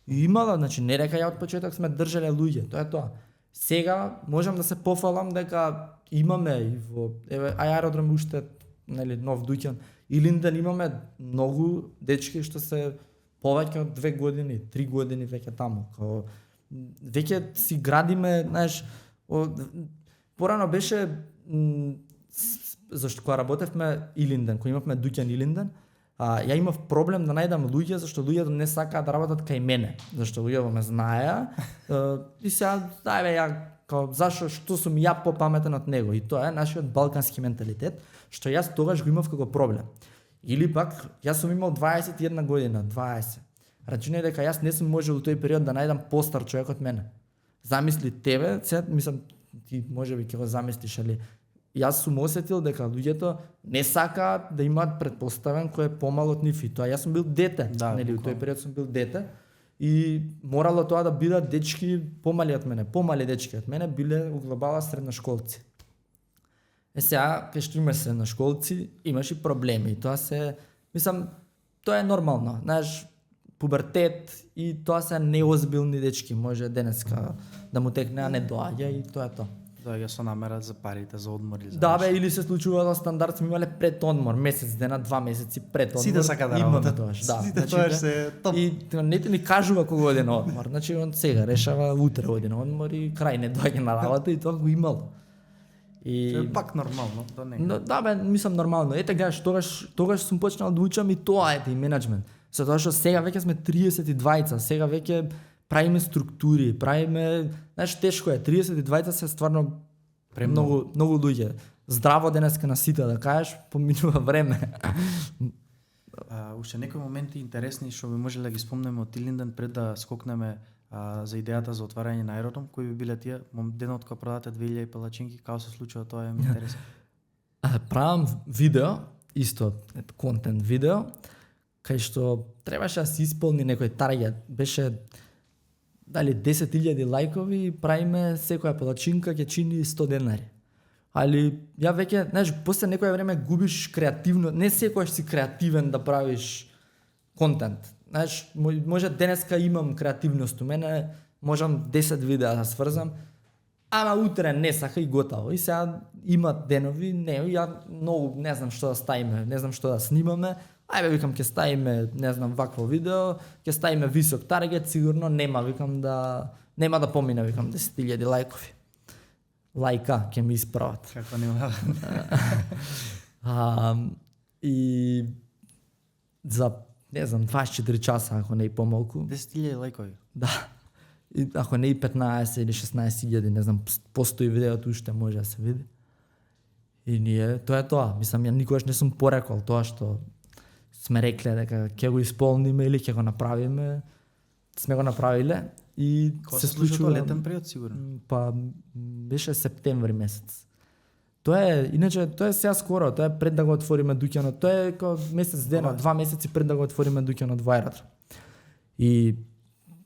И имала, значи не река ја од почеток сме држале луѓе, тоа е тоа. Сега можам да се пофалам дека имаме и во Аеродром уште, нели, нов дуќан. Илинден имаме многу дечки што се повеќе од 2 години, 3 години веќе таму. Као веќе си градиме, знаеш, порано беше зашто кога работевме Илинден, кога имавме дуќан Илинден, ја имав проблем да најдам луѓе зашто луѓето не сакаат да работат кај мене, зашто луѓето ме знаеа и сега ја као зашто што сум ја попаметен од него, и тоа е нашиот балкански менталитет што јас тогаш го имав како проблем. Или пак јас сум имал 21 година, 20. Рачунај дека јас не сум можел у тој период да најдам постар човек од мене. Замисли тебе, сега мислам ти можеби ќе го замислиш, али јас сум осетил дека луѓето не сакаат да имаат претпоставен кој е помал од нив, и тоа јас сум бил дете, нели, у тој период сум бил дете и морало тоа да бидат дечки помали од мене, помали дечки од мене биле у глобала средношколци. Сега, кај што имаш се на школци, имаш и проблеми. Тоа се, мислам, тоа е нормално. Знаеш, пубертет и тоа се неозбилни дечки. Може денеска да му текне, а не доаѓа и тоа е тоа. Доаѓа со намера за парите, за одмор или за Да нешто. бе, или се случува на стандард сме имале пред одмор, месец дена, 2 месеци пред одмор. Сите сака да имаме работат. тоа. Да, Сите тоа се топ. И не ти ни кажува кога оди на одмор. Значи он сега решава утре оди на одмор и крај не доаѓа на работа и тоа го имало. И Тоа е пак нормално, да не. Но, да бе, мислам нормално. Ете гледаш, тогаш сум почнал да учам и тоа е и менеджмент. Со тоа што сега веќе сме 32, сега веќе правиме структури, правиме, знаеш, тешко е. 32 се стварно Премногу. многу луѓе. Здраво денеска на сите да кажеш, поминува време. Уште некои моменти интересни што би можеле да ги спомнеме од Илинден пред да скокнеме за идејата за отварање на аеродром, кои би биле тие? Денот кога продавате 2000 палачинки, како се случува тоа е ми интересно. Правам видео, исто контент видео, кај што требаше да се исполни некој таргет. Беше дали 10.000 лајкови и правиме секоја палачинка ќе чини 100 денари. Али ја веќе, знаеш, после некое време губиш креативно, не секојаш си креативен да правиш контент. Знаеш, може денеска имам креативност у мене, можам 10 видеа да сврзам, ама утре не сака и готово. И сега имат денови, не, ја многу не знам што да ставиме, не знам што да снимаме. Ајбе, викам, ќе ставиме, не знам, вакво видео, ќе ставиме висок таргет, сигурно нема, викам нема да помине, викам, 10.000 лајкови. Лајка ќе ми исправат. Како нема. И за, не знам, 24 часа, ако не и помалку. 10.000 лајкови. Да. И ако не и 15 или 16.000, не знам, постои видеото уште може да се види. И ние, тоа е тоа. Мислам, ја никогаш не сум порекол тоа што сме рекле дека ќе го исполниме или ќе го направиме. Сме го направиле и Кога се се случува случува летен период сигурно. Па беше септември месец. Тоа е, иначе тоа е сега скоро, тоа е пред да го отвориме дуќанот. Тоа е како месец дена, 2 месеци пред да го отвориме дуќанот во аеродром. И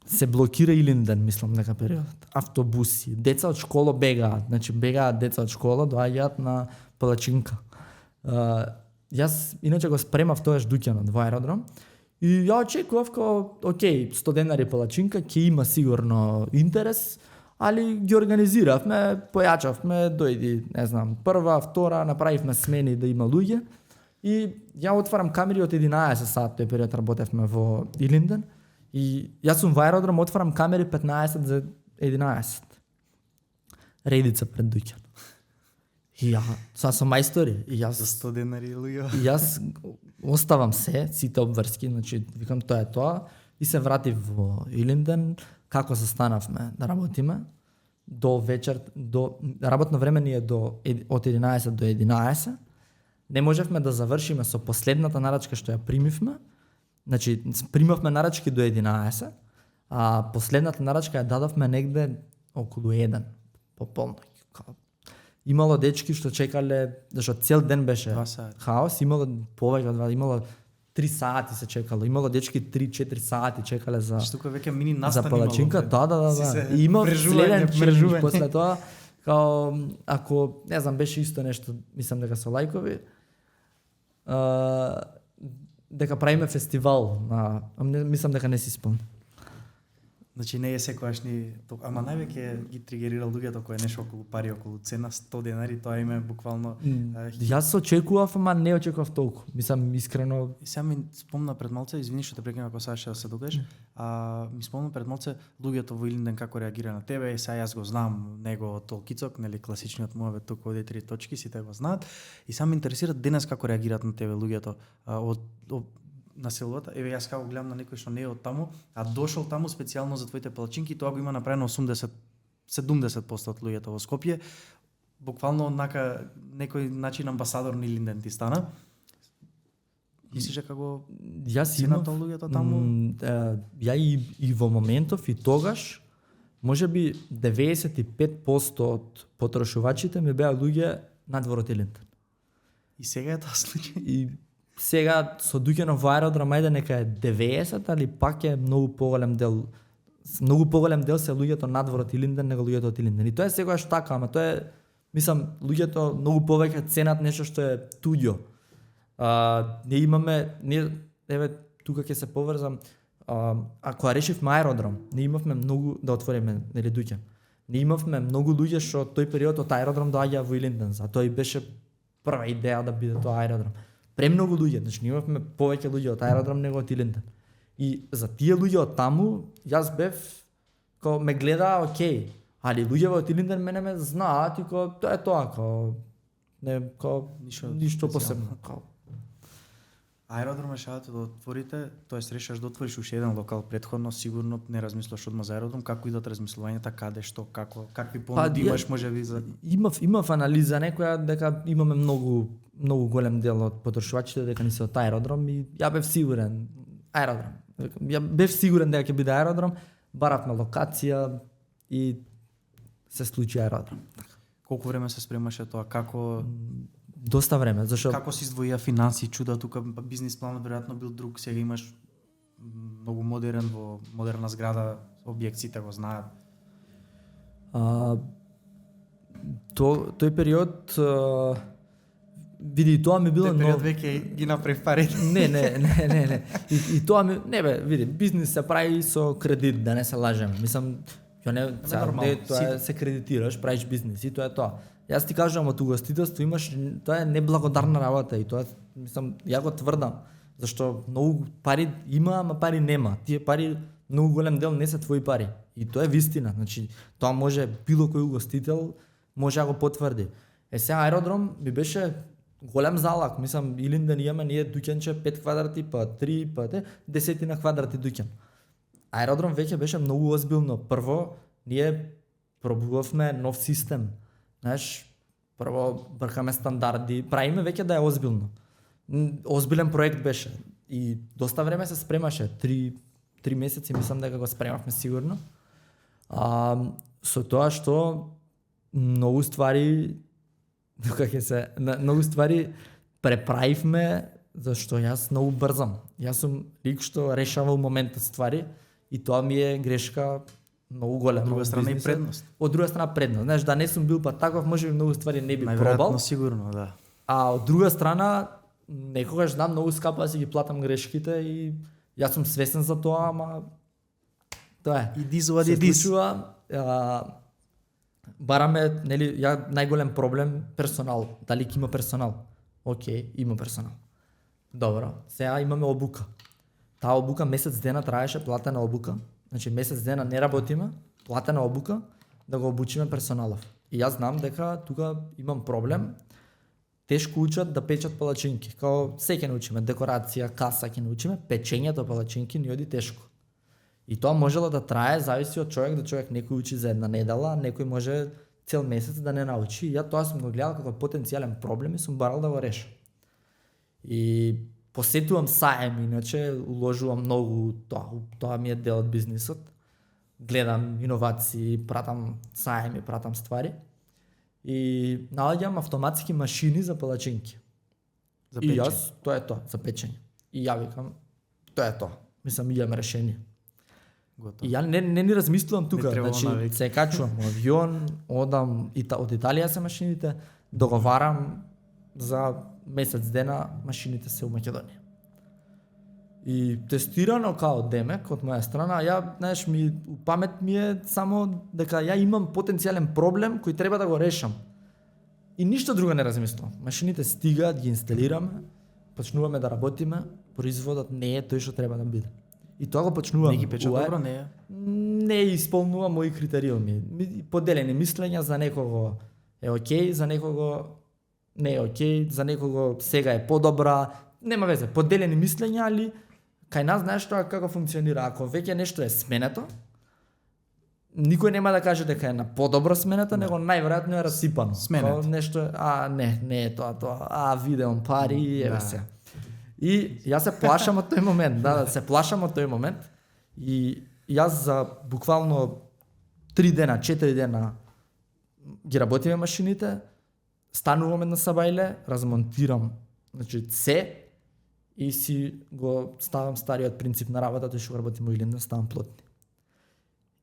се блокира Илинден, мислам, нека период. Автобуси, деца од школа бегаат, значи бегаат деца од школа, доаѓаат на палачинка. Јас иначе го спремав тоаш дуќанот во аеродром и ја очекував како, окей, 100 денари палачинка, ќе има сигурно интерес, али ги организиравме, појачавме, дојди, не знам, прва, втора, направивме смени да има луѓе и ја отварам камери од 11 сат, тој период работевме во Илинден и јас сум во аеродром, отварам камери 15 за 11. Редица пред дуќан. И ја, са сум мајстори, и јас За 100 денари луѓе. И јас оставам сите обврски, значи викам тоа е тоа и се вратив во Илинден, како се станавме да работиме до вечер, до работно време ни е од 11 до 11. Не можевме да завршиме со последната нарачка што ја примивме. Значи примавме нарачки до 11, а последната нарачка ја дадовме негде околу 1 по полноќ. Имало дечки што чекале, зашто цел ден беше 2 сати. хаос, имало повеќе од 2, имало 3 сати се чекало, имало дечки 3-4 сати чекале за Тука веќе мини за настан палачинка, имало, да. И има прежување, следен челендж прежување. после тоа, као ако не знам беше исто нешто, мислам дека со лајкови, дека правиме фестивал на, мислам дека не си спомнам. Значи не е секогаш ни, ама највеќе ги тригерира луѓето кој е нешто околу пари, околу цена 100 денари, тоа им е буквално. Јас очекував, ама не очекував толку. Мислам искрено. И сега ми спомна пред малце, извини што те прекинав ако сакаш да се докажеш, ми спомна пред малце луѓето во Илинден како реагира на тебе и сега јас го знам него толкицок, нели класичниот муавет тука од 3 точки, сите го знаат. И сега ме интересира денес како реагираат на тебе луѓето од населувата. Еве јас како гледам на некој што не е од таму, а дошол таму специјално за твоите палачинки, тоа го има направено 70% од луѓето во Скопје. Буквално однака некој начин амбасадор на Илинден ти стана. Мислиш дека го Јас цената имав луѓето таму? ја и во моментов и тогаш можеби 95% од потрошувачите ми беа луѓе надвор од Илинден. И сега е тоа случај. И сега со дуќано во аеродром ајде нека е 90, али пак е многу поголем дел се луѓето надвор од Илинден него луѓето од Илинден. И тоа е секогаш така, ама тоа е Мислам, луѓето многу повеќе ценат нешто што е туѓо. Не имаме, еве тука ќе се поврзам, ако решивме аеродром, не имавме многу да отвориме нели дуќан. Не имавме многу луѓе што тој период од аеродром доаѓаа во Илинденс, а тој беше прва идеја да биде тоа аеродром. Премногу луѓе, значи не имавме повеќе луѓе од аеродром него од Илинден. И за тие луѓе од таму, јас бев ко ме гледа, окей, али луѓе од Илинден мене ме знаат и тоа е тоа, не ништо посебно. Аеродром решавате да отворите, тоест решаш да отвориш уште еден локал претходно, сигурно не размислуваш одма за аеродром, како идат размислувањата, каде, што, како, какви понуди имаш можеби за... Имав анализа некоја дека имаме многу голем дел од потрошувачите дека не се од аеродром и ја бев сигурен аеродром. Ја бев сигурен дека ќе биде аеродром, баравме локација и се случи аеродром. Колку време се спремаше тоа, како доста време, зашто како се издвоија финанси, чуда тука бизнис планот веројатно бил друг, сега имаш многу модерен во модерна зграда, објектите го знаат. Тој период види тоа ми било Тој период веќе ги направи парите. Не. И тоа ми види, бизнис се прави со кредит, да не се лажеме. Мислам, тоа се кредитираш, правиш бизнис и тоа е тоа. Јас ти кажувам од угостителство имаш, тоа е неблагодарна работа и тоа мислам ја го тврдам, зашто многу пари има, ама пари нема. Тие пари многу голем дел не се твои пари. И тоа е вистина, значи тоа може било кој угостител може да го потврди. Сега аеродром ми беше голем залак, мислам Илинден имаме ние дуќанче 5 квадрати па 3 па 10 квадрати дуќан. Аеродром веќе беше многу озбилно. Прво ние пробувавме нов систем. Знаеш, прво бркаме стандарди, правиме веќе да е озбилно. Озбилен проект беше и доста време се спремаше, 3 месеци мислам дека го спремавме сигурно. Со тоа што многу ствари преправивме зашто јас многу брзам. Јас сум лик што решава во моментот ствари и тоа ми е грешка многу голема. Од друга страна и предност. Од друга страна предност. Знаеш, да не сум бил па таков, можеби многу ствари не би пробал. Најверојатно сигурно, да. А од друга страна, некогаш знам многу скапо да си ги платам грешките и јас сум свесен за тоа, ама тоа е. И дизова де диз. Бараме, нели, ја најголем проблем персонал. Дали ќе има персонал? Океј, има персонал. Добро, сега имаме обука. Таа обука месец дена траеше, платена обука. Значи месец дена не работиме, платена обука да го обучиме персоналов. И јас знам дека тука имам проблем. Тешко учат да печат палачинки. Као се ќе научиме, декорација, каса ќе научиме, печењето палачинки ни оди тешко. И тоа можело да трае, зависи од човек, да човек некој учи за една недела, некој може цел месец да не научи. Ја тоа сум го гледал како потенцијален проблем и сум барал да го решам. И посетувам саем, иначе уложувам многу тоа ми е дел од бизнисот. Гледам иновации, пратам саеми, пратам ствари. И наоѓам автоматски машини за палачинки. За и печење. јас, тоа е тоа, за печење. И ја викам, тоа е тоа. Мислам, имаме решение. Готово. И ја не ни размислувам тука, требало значи навик. се качувам во авион, одам од Италија се машините, договарам за месец дена машините се у Македонија. И тестирано као демек од моја страна, ја, знаеш, у памет ми е само дека ја имам потенцијален проблем кој треба да го решам. И ништо друго не размислувам. Машините стигаат, ги инсталираме, почнуваме да работиме, производот не е тој што треба да биде. И тоа го почнувам. Не ги пече добро, не е. Не исполнува мои критериуми. Поделени мислења, за некого е окей, за некого не е окей, за некого сега е подобра, нема везе, поделени мислења, али кај нас знаеш тоа како функционира. Ако веќе нешто е сменето, никој нема да каже дека е на подобро сменето, него најверојатно е расипано. Сменето. Нешто е, не е тоа, видеам пари, еве се. И јас се плашам од тој момент, се плашам од тој момент. И јас за буквално 3 дена, 4 дена ги работиме машините, стануваме на Сабајле, размонтирам, значи се и си го ставам стариот принцип на работа, тој што го работим во Илинден, ставам плотни.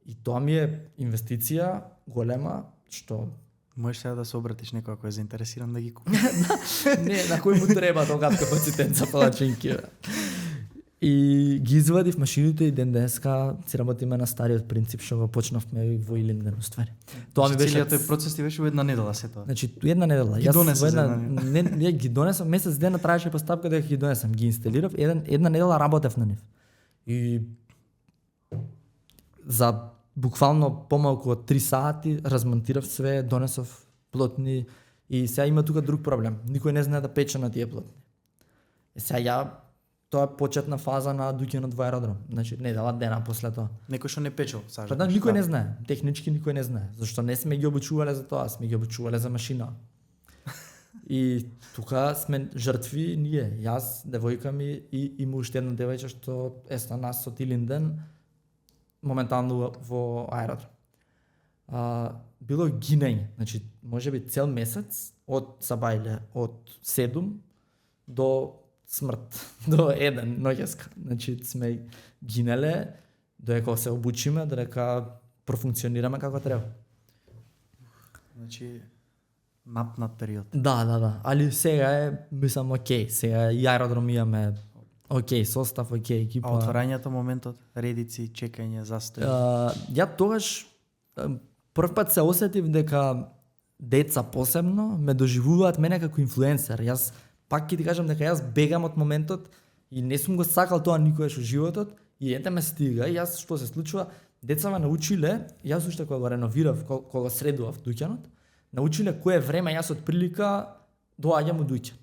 И тоа ми е инвестиција голема, што Можеш сега да се обратиш некој ако е заинтересиран да ги купи. Не, на кој му треба толкав капацитет за палачинки. Бе. И ги извадив машините и ден денеска си работиме на стариот принцип што го почнавме во Илинден уствари. Тоа ми беше Целиот тој процес ти беше во една недела се тоа. Значи една недела. Ги донесе за една не ги донесам месец дена траеше поставка дека ги донесам, ги инсталирав, една недела работев на нив. И за буквално помалку од 3 сати размонтирав све, донесов плотни и сега има тука друг проблем. Никој не знае да пече на тие плотни. И сега тоа е почетна фаза на доаѓањето во аеродром. Значи недела дена после тоа. Некој што не печел, сажа. Па да, никој не знае, технички никој не знае, зашто не сме ги обучувале за тоа, сме ги обучувале за машина. И тука сме жртви ние, јас, девојка ми и има уште една девојка што е со нас од Илинден, моментално во аеродром. Било гинење, значи можеби цел месец од Сабајле од 7 до смрт, до 1 ноќеска. Значи сме гинеле додека се обучиме, додека профункционираме како треба. Значи напнат период. Да. Али сега е, мислам, окей. Сега и аеродром имаме окей, состав, окей, екипа. А отворањето моментот, редици, чекање, застој. Ја тогаш прв пат се осетив дека деца посебно ме доживуваат мене како инфлуенсер. Јас пак ќе ти кажам дека јас бегам од моментот и не сум го сакал тоа никогаш во животот и ете ме стига и јас што се случува, деца ме научиле, јас уште кога го реновирав, кога го средував дуќанот, научиле кое време јас од прилика доаѓам у дуќан.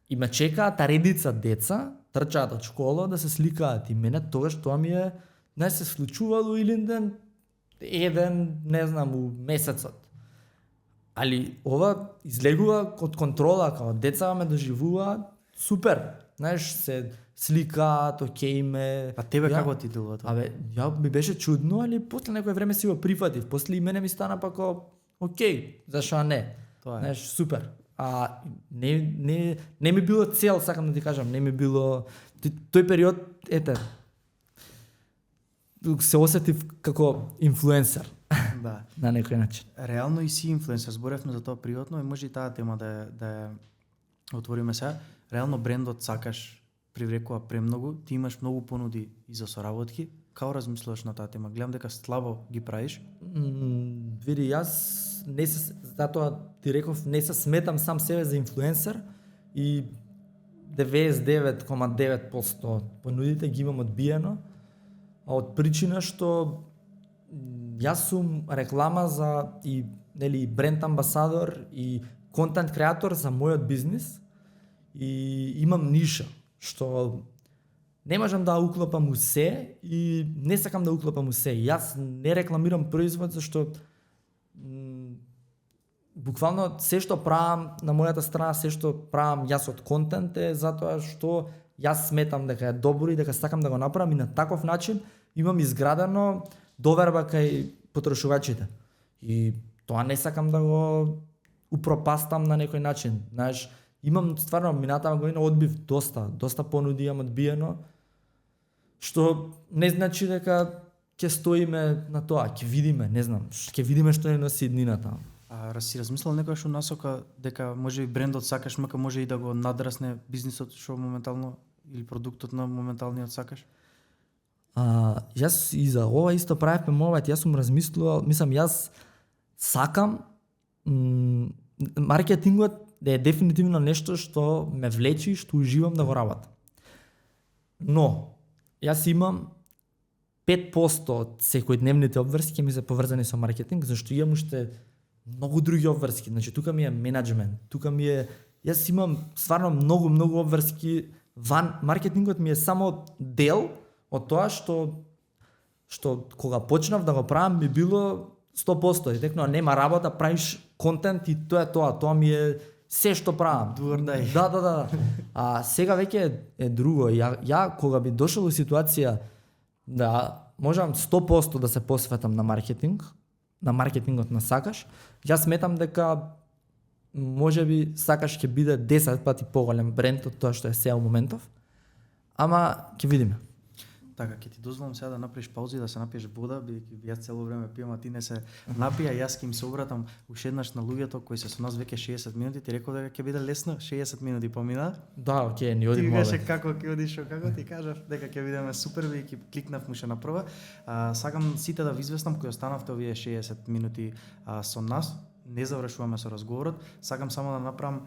И ме чекаат редица деца, трчаат од школа да се сликаат и мене тогаш тоа ми е не се случувало Илинден еден, не знам, у месецот. Али ова излегува од контрола, као деца ме доживуваат супер. Знаеш, се сликаат, окей ме. А тебе како ти делува тоа? Абе, ја ми беше чудно, али после некој време си го прифатив. После и мене ми стана пако окей, зашо не? Тоа е. Знаеш, супер. А не ми било цел, сакам да ти кажам, не ми било тој период, ете, се осетив како инфлуенсер. Да. На некој начин. Реално и си инфлуенсер, зборевме за тоа пријатно и може и таа тема да ја отвориме сега. Реално брендот сакаш привлекува премногу, ти имаш многу понуди и за соработки. Како размислуваш на таа тема? Гледам дека слабо ги правиш. Види, јас не се, затоа ти реков, не се сметам сам себе за инфлуенсер и 99,9% понудите ги имам одбиено, а од причина што јас сум реклама за и нели бренд амбасадор и контент креатор за мојот бизнис и имам ниша што не можам да уклопам у се и не сакам да уклопам у се. Јас не рекламирам производ зашто буквално се што правам на мојата страна, се што правам јас од контент е затоа што јас сметам дека е добро и дека сакам да го направам и на таков начин имам изградено доверба кај потрошувачите. И тоа не сакам да го упропастам на некој начин. Знаеш, имам стварно минатава година одбив доста понуди имам одбиено, што не значи дека ќе стоиме на тоа, ќе видиме, не знам, ќе видиме што не носи иднината. Си размислил некојаш у насока дека може и брендот сакаш, мака може и да го надрасне бизнисот што моментално или продуктот на моменталниот сакаш? Јас и за ова исто правевме мовет, јас сум размислувал, мислам јас сакам маркетингот да е дефинитивно нешто што ме влечи, што уживам да го работам. Но јас имам 5% од секојдневните обврски ми се поврзани со маркетинг, зашто имам уште многу други обврски. Значи тука ми е менеджмент, тука ми е јас имам стварно многу обврски ван маркетингот ми е само дел од тоа што кога почнав да го правам ми било 100%. И текно нема работа, правиш контент и тоа е тоа. Тоа ми е се што правам. Да. А сега веќе е друго. Ја кога би дошол во ситуација да можам 100% да се посветам на маркетинг, на маркетингот на сакаш, јас сметам дека можеби сакаш ќе биде 10 пати поголем бренд од тоа што е сега во моментов. Ама ќе видиме. Така, ќе ти дозволам сега да направиш пауза и да се напиеш вода, бидејќи јас цело време пијам, а ти не се напија, јас ќе им се обратам уште еднаш на луѓето кои се со нас веќе 60 минути, ти реков дека ќе биде лесно, 60 минути помина. Да, окей, ни Ти одим каже овде. како ќе одиш, како ти кажав дека ќе бидеме супер, бидејќи кликнав уште на прва. Сакам сите да ви известам кои останавте овие 60 минути со нас. Не завршуваме со разговорот, сакам само да направам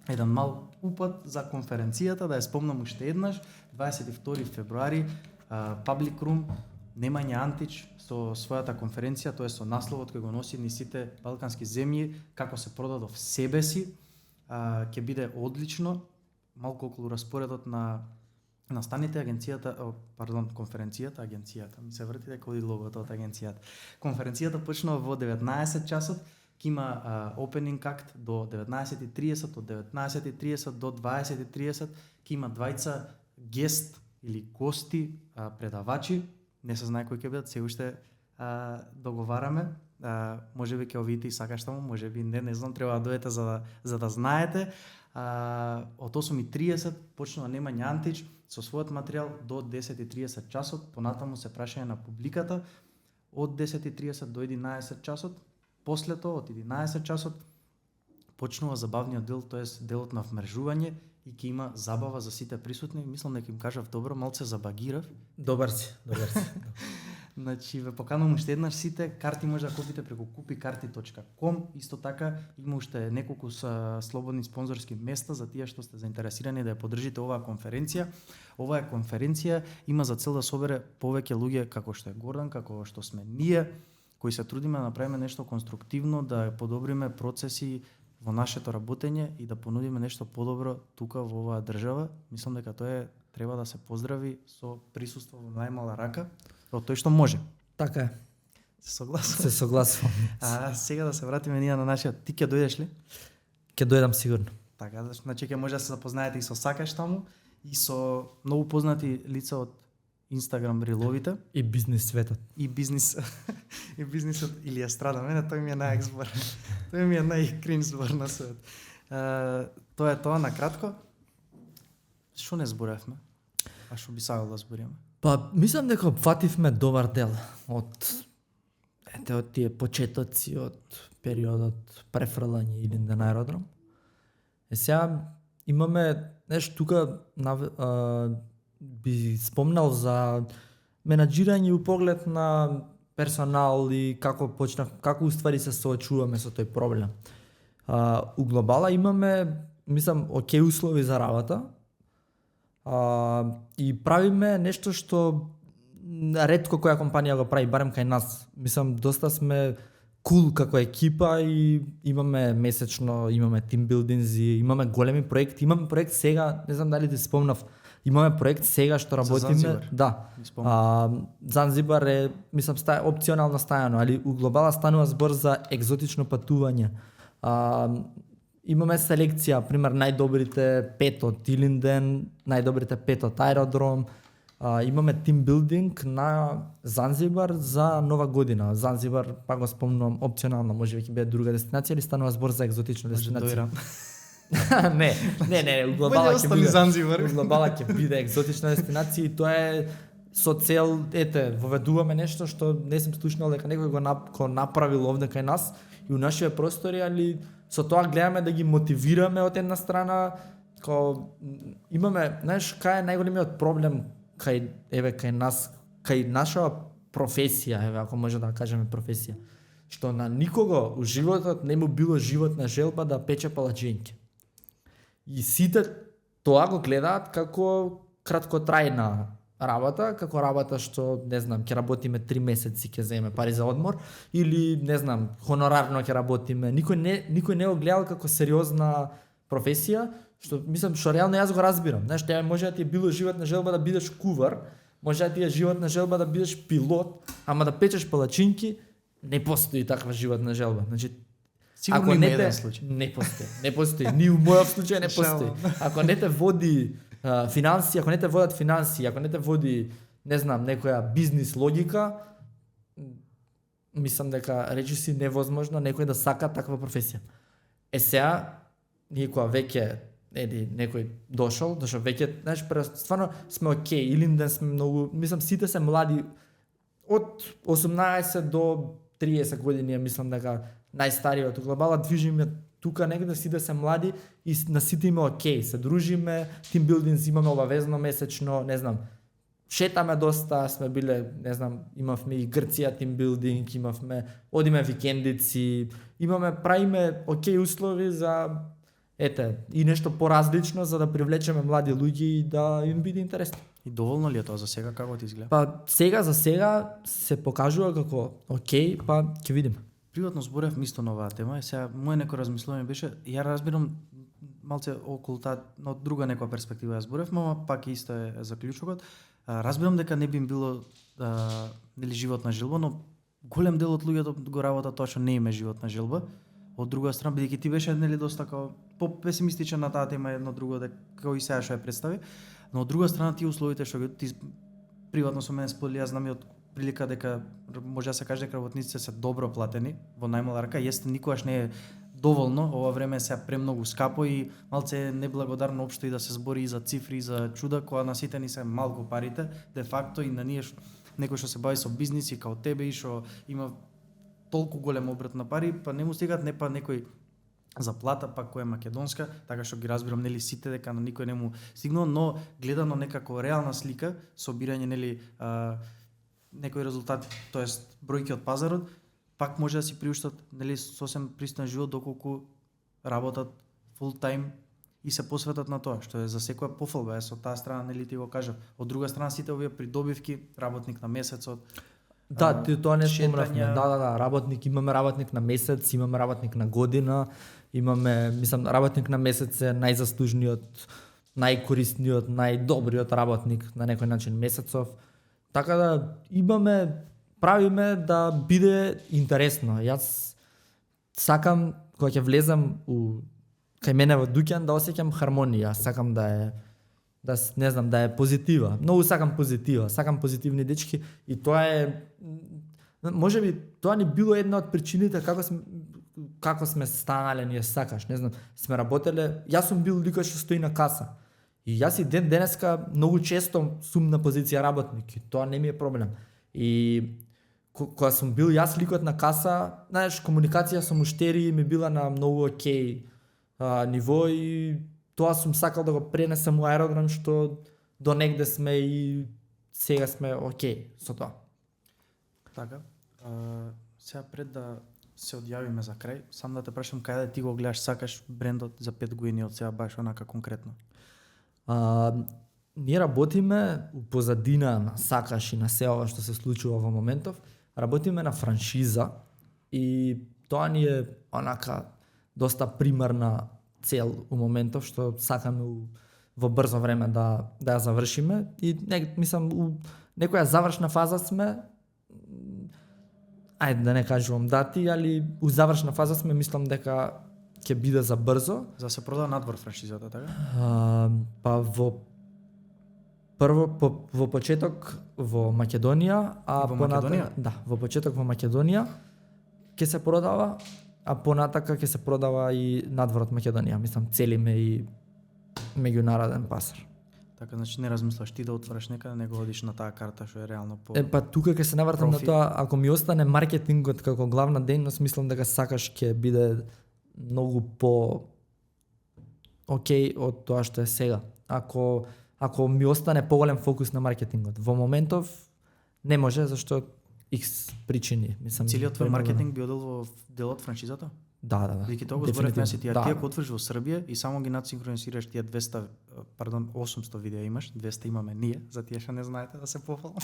еден мал упат за конференцијата, да ја спомнам уште еднаш, 22 февруари, Public Room, Немања Антич со својата конференција, тоа е со насловот кој го носи ни сите балкански земји, како се продадов себе си, ќе биде одлично, малку околу распоредот на настаните конференцијата, ми се врти дека оди логото од агенцијата. Конференцијата почнува во 19 часот, ќе има opening act до 19:30, од 19:30 до 20:30 ќе има двајца гест или гости, предавачи, не се знае кои ќе бидат, се уште договараме. Можеби ќе овидите и сакаш таму, можеби не знам, треба да дојдете за да знаете. Од 8:30 почнува Немања Антич со својот материјал до 10:30 часот, понатаму се прашање на публиката од 10:30 до 11 часот. После тоа, од 11 часот, почнува забавниот дел, тоест делот на вмрежување и ќе има забава за сите присутни. Мислам дека им кажав добро, малце забагирав. Добар си. Значи, ве поканувам уште еднаш сите, карти може да купите преку kupikarti.com, исто така има уште неколку слободни спонзорски места за тие што сте заинтересирани да ја поддржите оваа конференција. Оваа конференција има за цел да собере повеќе луѓе како што е Гордан, како што сме ние, кои се трудиме да направиме нешто конструктивно, да подобриме процеси во нашето работење и да понудиме нешто подобро тука во оваа држава. Мислам дека тоа треба да се поздрави со присуство во најмала рака од тој што може. Така е. Се согласувам. Сега да се вратиме ние на нашиот. Ти ќе дојдеш ли? Ќе дојдам сигурно. Така, значи ќе може да се запознаете и со Сакаш таму и со многу познати лица од Инстаграм риловите И бизнис светот. и бизнисот Илија Страда. Мене тој ми е најекзбор. Тој ми е најкринж збор на свет. Тоа е тоа на кратко. Што не зборевме? А што би сакал да збориме? Па, мислам дека опфативме добар дел од тие почетоци, од периодот префрлање или на аеродром. Сега имаме нешто тука би спомнал за менаџирање у поглед на персонал и како уствари се соочуваме со тој проблем. У глобала имаме, мислам, окей услови за работа, и правиме нешто што ретко која компанија го прави, барем кај нас. Мислам, доста сме кул како екипа и имаме месечно, имаме тимбилдинзи, имаме големи проекти. Имаме проект сега, не знам дали ти спомнав, имаме проект сега што работиме. Занзибар. Да. Занзибар е, мислам, опционално стајано, али у глобала станува збор за екзотично патување. Имаме селекција, пример, најдобрите 5 од Илинден, најдобрите 5 од аеродром. Имаме тимбилдинг на Занзибар за нова година. Занзибар, па го спомнувам, опционално, може ќе биде друга дестинација или станува збор за екзотична дестинација? Не, у глобала ќе биде Занзибар. У глобала ќе биде екзотична дестинација и тоа е со цел, воведуваме нешто што не сум слушнал дека некој го направил овде кај нас и у нашите простори, али со тоа гледаме да ги мотивираме од една страна, имаме, знаеш, кај е најголемиот проблем кај нас, кај наша професија, ако може да кажеме професија, што на никого у животот не му било животна желба да пече палачинки. И сите тоа го гледаат како краткотрајна работа, како работа што, не знам, ќе работиме 3 месеци, ќе земе пари за одмор, или, не знам, хонорарно ќе работиме. Никој не го гледал како сериозна професија, што, мислам, што реално јас го разбирам. Знаеш, може да ти е било животна желба да бидеш кувар, може да ти е животна желба да бидеш пилот, ама да печеш палачинки, не постои таква животна желба. Значи, Сигурно има еден случај. Не постои. Ни у мојот случај не постои. Ако не те води финансии, ако не те водат финансии, ако не те води, не знам, некоја бизнис логика, мислам дека речиси невозможно некој да сака таква професија. Сега, ние кога веќе некој дошол веќе, знаеш, стварно сме окей, Илинден сме многу, мислам сите се млади од 18 до 30 години, ја мислам дека најстариот глобала движиме тука негде, сите се млади и на сите има окей, се дружиме, тимбилдинг имаме обавезно месечно, не знам, шетаме доста, сме биле, не знам, имавме и Грција тимбилдинг, одиме викендици, правиме окей услови за и нешто поразлично за да привлечеме млади луѓе и да им биде интересно. И доволно ли е тоа за сега, како ти изгледа? Па за сега се покажува како окей, па ќе видиме. Приватно зборев исто на оваа тема и сега моје некој размислување беше, ја разбирам малце околу таа, но друга некоја перспектива ја зборев, но пак исто е заклучокот. Разбирам дека не би им било нели животна жилба, но голем дел од луѓето го работа тоа што не име животна жилба. Од друга страна, бидејќи ти беше нели доста како по-песимистичен на таа тема, едно друго дека и сега што ја представи, но од друга страна тие условите што ти приватно со мене сподели, јас знам и од прилика дека може да се каже дека работниците се добро платени во најмала рака, јесте никогаш не е доволно, ова време се премногу скапо и малце неблагодарно општо и да се збори и за цифри, и за чуда, кога на сите ни се малку парите, де факто и на ние некој што се бави со бизнис и као тебе и што има толку голем обрат на пари, па не му стигат не па некој заплата пак која е македонска, така што ги разбирам нели сите дека на никој не му стигнало, но гледано некако реална слика, собирање нели некои резултати, тоест бројки од пазарот, пак може да си приуштат нели сосем пристоен живот доколку работат фул тайм и се посветат на тоа, што е за секоја пофалба, со таа страна нели ти го кажав. Од друга страна сите овие придобивки, работник на месецот. Да, тоа не спомнавме. Да, имаме работник на месец, имаме работник на година, имаме, мислам, работник на месец е најзаслужниот, најкорисниот, најдобриот работник на некој начин месецов. Така да правиме да биде интересно. Јас сакам кога ќе влезам кај мене во дуќан да осеќам хармонија, сакам да е позитива. Многу сакам позитива, сакам позитивни дечки и тоа е можеби тоа ни било една од причините како сме станале ние сакаш, не знам, сме работеле, јас сум бил ликот што стои на каса. И јас и денеска многу често сум на позиција работник и тоа не ми е проблем. И кога сум бил јас ликот на каса, знаеш, комуникација со муштери ми била на многу окей ниво и тоа сум сакал да го пренесам у аеродром што до негде сме и сега сме окей со тоа. Така. Сега пред да се одјавиме за крај, сам да те прашам каде ти го гледаш, сакаш брендот за 5 години од сега баш онака конкретно? Ние работиме у позадина на сакаш и на се ова што се случува во моментов, работиме на франшиза и тоа ни е онака доста примарна цел у моментов што сакаме во брзо време да ја завршиме и мислам у некоја завршна фаза сме, ајде да не кажувам дати, али у завршна фаза сме, мислам дека ќе биде за брзо. За се прода надвор франшизата, така? Па во почеток во Македонија, во почеток во Македонија ќе се продава, а понатака ќе се продава и надвор од Македонија, мислам целиме и меѓународен пазар. Така, значи не размислаш ти да отвараш некаде, него одиш на таа карта што е реално по па тука ќе се навртам на тоа, ако ми остане маркетингот како главна дејност, мислам дека сакаш ќе биде многу по окей од тоа што е сега. Ако ми остане поголем фокус на маркетингот. Во моментов не може, зашто X причини. Мислам, целиот твој маркетинг би одел во дел од франшизата? Да. Бидејќи тоа го зборевме јас и ти ако отвориш во Србија и само ги надсинхронизираш тие 800 видеа имаш, 200 имаме ние, за тие што не знаете да се пофалам.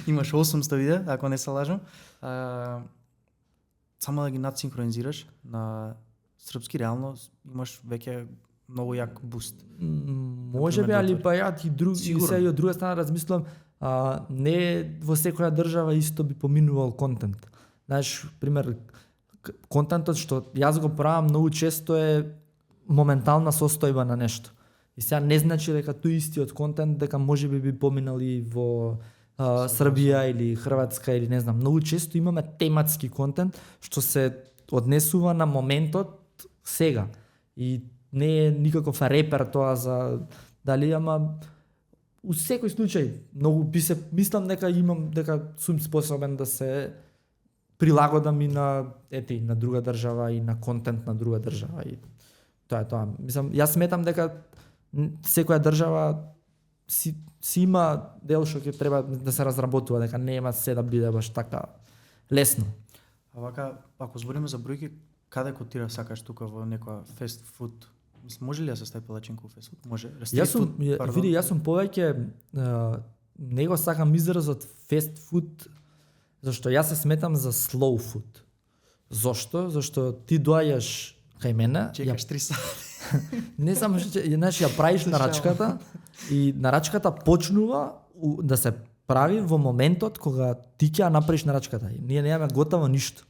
Имаш 800 видеа, ако не се лажам. Само да ги надсинхронизираш на српски, реално имаш веќе многу як буст. Може би, али па ја ти и се и од друга страна размислам, не во секоја држава исто би поминувал контент. Знаеш, пример, контентот што јас го правам многу често е моментална состојба на нешто. И сега не значи дека тој истиот контент дека можеби би поминал и во Србија или Хрватска или не знам. Многу често имаме тематски контент што се однесува на моментот сега. И не е никаков репер тоа за дали, ама у секој случај многу мислам дека сум способен да се прилагодам и на на друга држава и на контент на друга држава и тоа е тоа. Мислам, јас сметам дека секоја држава си има дел што ќе треба да се разработува, дека нема се да биде баш така лесно. А вака, ако збориме за бројки, каде котира сакаш тука во некоја фест фуд? Мислам, може ли да се стави палачинка во фест фуд? Може. Јас сум повеќе не го сакам изразот фест фуд, зашто јас се сметам за slow food. Зошто? Зашто ти доаѓаш кај мене, чекаш 3 сати. Не само што ја правиш нарачката и нарачката почнува да се прави во моментот кога ти ќе ја направиш нарачката. И ние немаме готово ништо.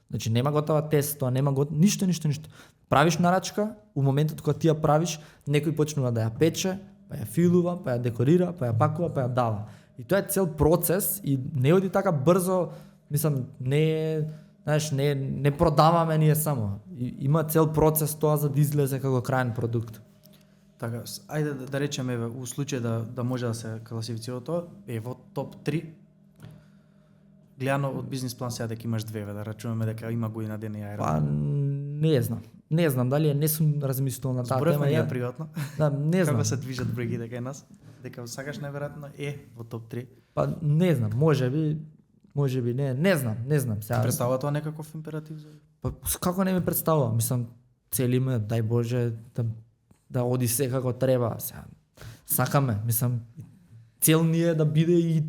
Значи нема готова тесто, нема ништо. Правиш нарачка, у моментот кога ти ја правиш, некој почнува да ја пече, па ја филува, па ја декорира, па ја пакува, па ја дава. И тоа е цел процес и не оди така брзо, мислам, не продаваме ние само. Има цел процес тоа за да излезе како крајен продукт. Така, ајде да речеме у случај да може да се класифицира тоа, во топ 3 гледано од бизнис план сега дека имаш 2, да рачунаме дека има година ден и аеро. Па не знам дали не сум размислувал на таа тема. Зборевме приватно. Да, не знам. Како се движат бројки дека е нас, дека сакаш најверојатно во топ 3. Па не знам, можеби не знам сега. Представува тоа некаков императив за? Па како не ми представува, мислам целиме дај Боже да оди се како треба сега. Сакаме, мислам цел ни е да биде и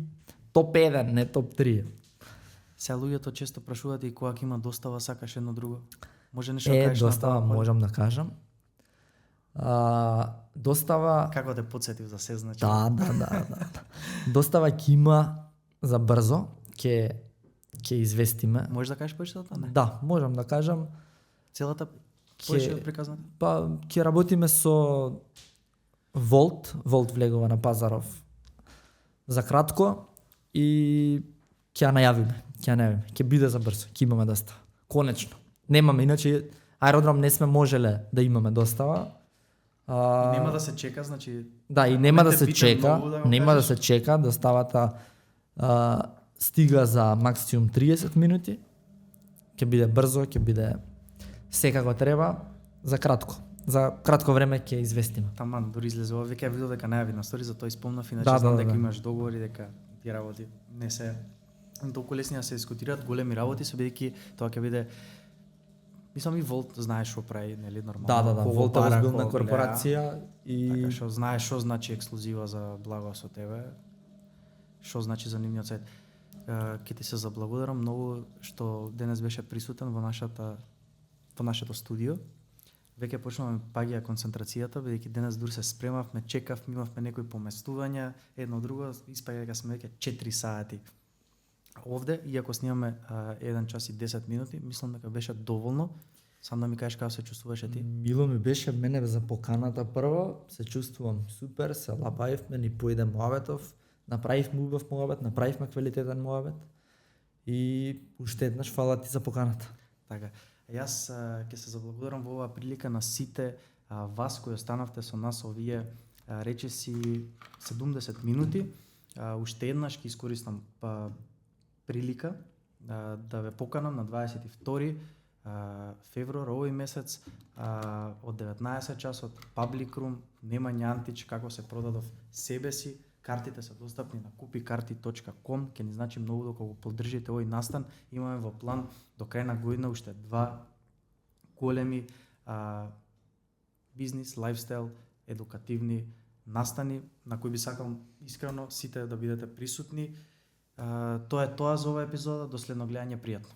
топ 1, не топ 3. Сега луѓето често прашуваат и кога ќе има достава, сакаш едно друго. Може нешто да кажеш достава, можам да кажам. Достава... Како те потсетив за се, значи? Да. Достава ќе има за брзо, ќе известиме. Можеш да кажеш почетата, не? Да, можам да кажам. Целата приказната? Па ќе работиме со Волт влегува на пазаров за кратко и ќе најавиме. Ќе биде за брзо, ќе имаме достава. Конечно. Немаме, иначе аеродром не сме можеле да имаме достава. Нема да се чека, значи. Да, и нема да се чека, да се чека, доставата стига за максимум 30 минути. Ќе биде брзо, ќе биде секако треба, за кратко време ќе известиме. Таман, дури излезува, веќе видов дека најави на стори, затоа исполнав, иначе знам дека имаш договори, дека ти работи не се толку лесни да се дискутираат големи работи, со бидејќи тоа ќе биде. Мислам и Волт знаеш што прави, нели нормално. Да, Волт е озбилна корпорација и така што знаеш што значи ексклузива за благо со тебе. Што значи за нивниот сајт. Ќе ти се заблагодарам многу што денес беше присутен во нашето студио. Веќе почнуваме паѓа концентрацијата, бидејќи денес дури се спремавме, чекавме, имавме некои поместувања, едно друго, испаѓа дека сме веќе 4 сати. Овде, иако снимаме 1 час и 10 минути, мислам дека беше доволно. Сам да ми кажеш како се чувствуваше ти? Мило ми беше мене за поканата прво, се чувствувам супер, се лабаевме, ни поиде муабетов, направивме убав муабет, направивме квалитетен муабет и уште еднаш фала ти за поканата. Така. Јас ќе се заблагодарам во оваа прилика на сите вас кои останавте со нас овие речиси 70 минути. Уште еднаш ќе искористам прилика да ве поканам на 22 февруар овој месец од 19 часот Public Room, Немања Антич, како се продадов себе си. Картите се достапни на kupikarti.com, ќе ни значи многу доколку поддржите овој настан. Имаме во план до крај на година уште 2 големи бизнис, лајфстайл, едукативни настани на кои би сакал искрено сите да бидете присутни. Тоа е тоа за оваа епизода. До следно гледање, пријатно.